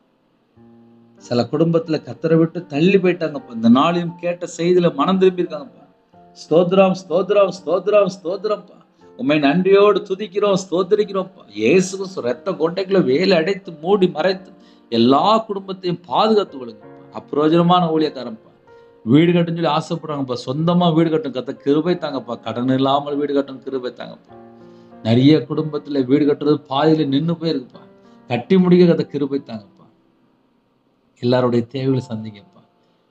A: சில குடும்பத்துல கர்த்தரை விட்டு தள்ளி போயிட்டாங்கப்பா. இந்த நாளையும் கேட்ட செய்தியில மனம் திரும்பி இருக்காங்கப்பா. ஸ்தோத்திரம் ஸ்தோத்திரம் ஸ்தோத்திரம் ஸ்தோத்திரம்ப்பா. உண்மை நன்றியோடு துதிக்கிறோம், ஸ்தோத்திரிக்கிறோம்ப்பா. இயேசு கிறிஸ்து ரத்த கொட்டைக்குள்ள வேலை அடைத்து மூடி மறைத்து எல்லா குடும்பத்தையும் பாதுகாத்து கொள்ளுங்கப்பா. அப்பிரயோஜனமான ஊழியக்காரன்ப்பா. வீடு கட்டுன்னு சொல்லி ஆசைப்படுறாங்கப்பா. சொந்தமா வீடு கட்டும் கர்த்தர் கிருபை தாங்கப்பா. கடன் இல்லாமல் வீடு கட்டும் கிருபை தாங்கப்பா. நிறைய குடும்பத்துல வீடு கட்டுறது பாதியில நின்று போயிருக்குப்பா. கட்டி முடிக்க கர்த்தர் கிருபை தாங்கப்பா. எல்லாருடைய தேவைகளை சந்திங்கப்பா.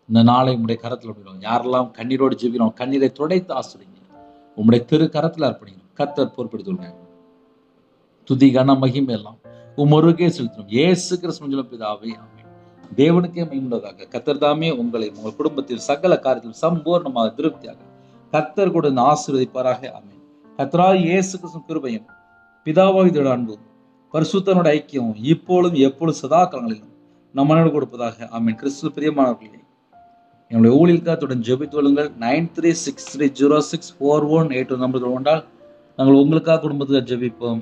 A: இந்த நாளை உங்களுடைய கரத்தில் விடுவோம். யாரெல்லாம் கண்ணீரோடு ஜெபிக்கிறோம், கண்ணீரை துடைத்து ஆசிரியங்க. உங்களுடைய திரு கரத்தில் அர்ப்பணிக்கணும். கர்த்தர் பொறுப்பெடுத்துள்ளாங்க. துதி கன மகிமை எல்லாம் ஒருவருக்கே செலுத்தணும். இயேசு கிறிஸ்துவின் பிதாவே ஆமென். தேவனுக்கே மகிமையுள்ளதாக. கர்த்தர் தாமே உங்களை உங்கள் குடும்பத்தில் சகல காரியத்தில் சம்பூர்ணமாக திருப்தியாக கர்த்தர் கூட ஆசீர்வதிப்பாராக. ஆமென். கர்த்தராகிய இயேசு கிறிஸ்துவின் கிருபையும் பிதாவாகிய அன்பும் பரிசுத்தனோட ஐக்கியம் இப்பொழுதும் எப்பொழுதும் சதா காலங்களிலும் நம்மளோடு கொடுப்பதாக. ஆமென். கிறிஸ்து பிரியமானவர்களே, என்னுடைய ஊழியர்களுடன் ஜெபித்து கொள்ளுங்கள். 9363064181 நம்பர்கள் கொண்டால் நாங்கள் உங்களுக்காக குடும்பத்துக்கு ஜெபிப்போம்.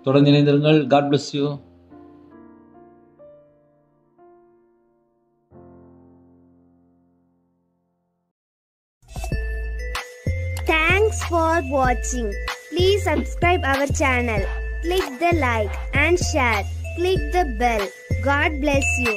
A: தொடர்ந்து இணைந்திருங்கள். God bless you.
B: Thanks for watching. Please subscribe our channel. Click the like and share. Click the bell. God bless you.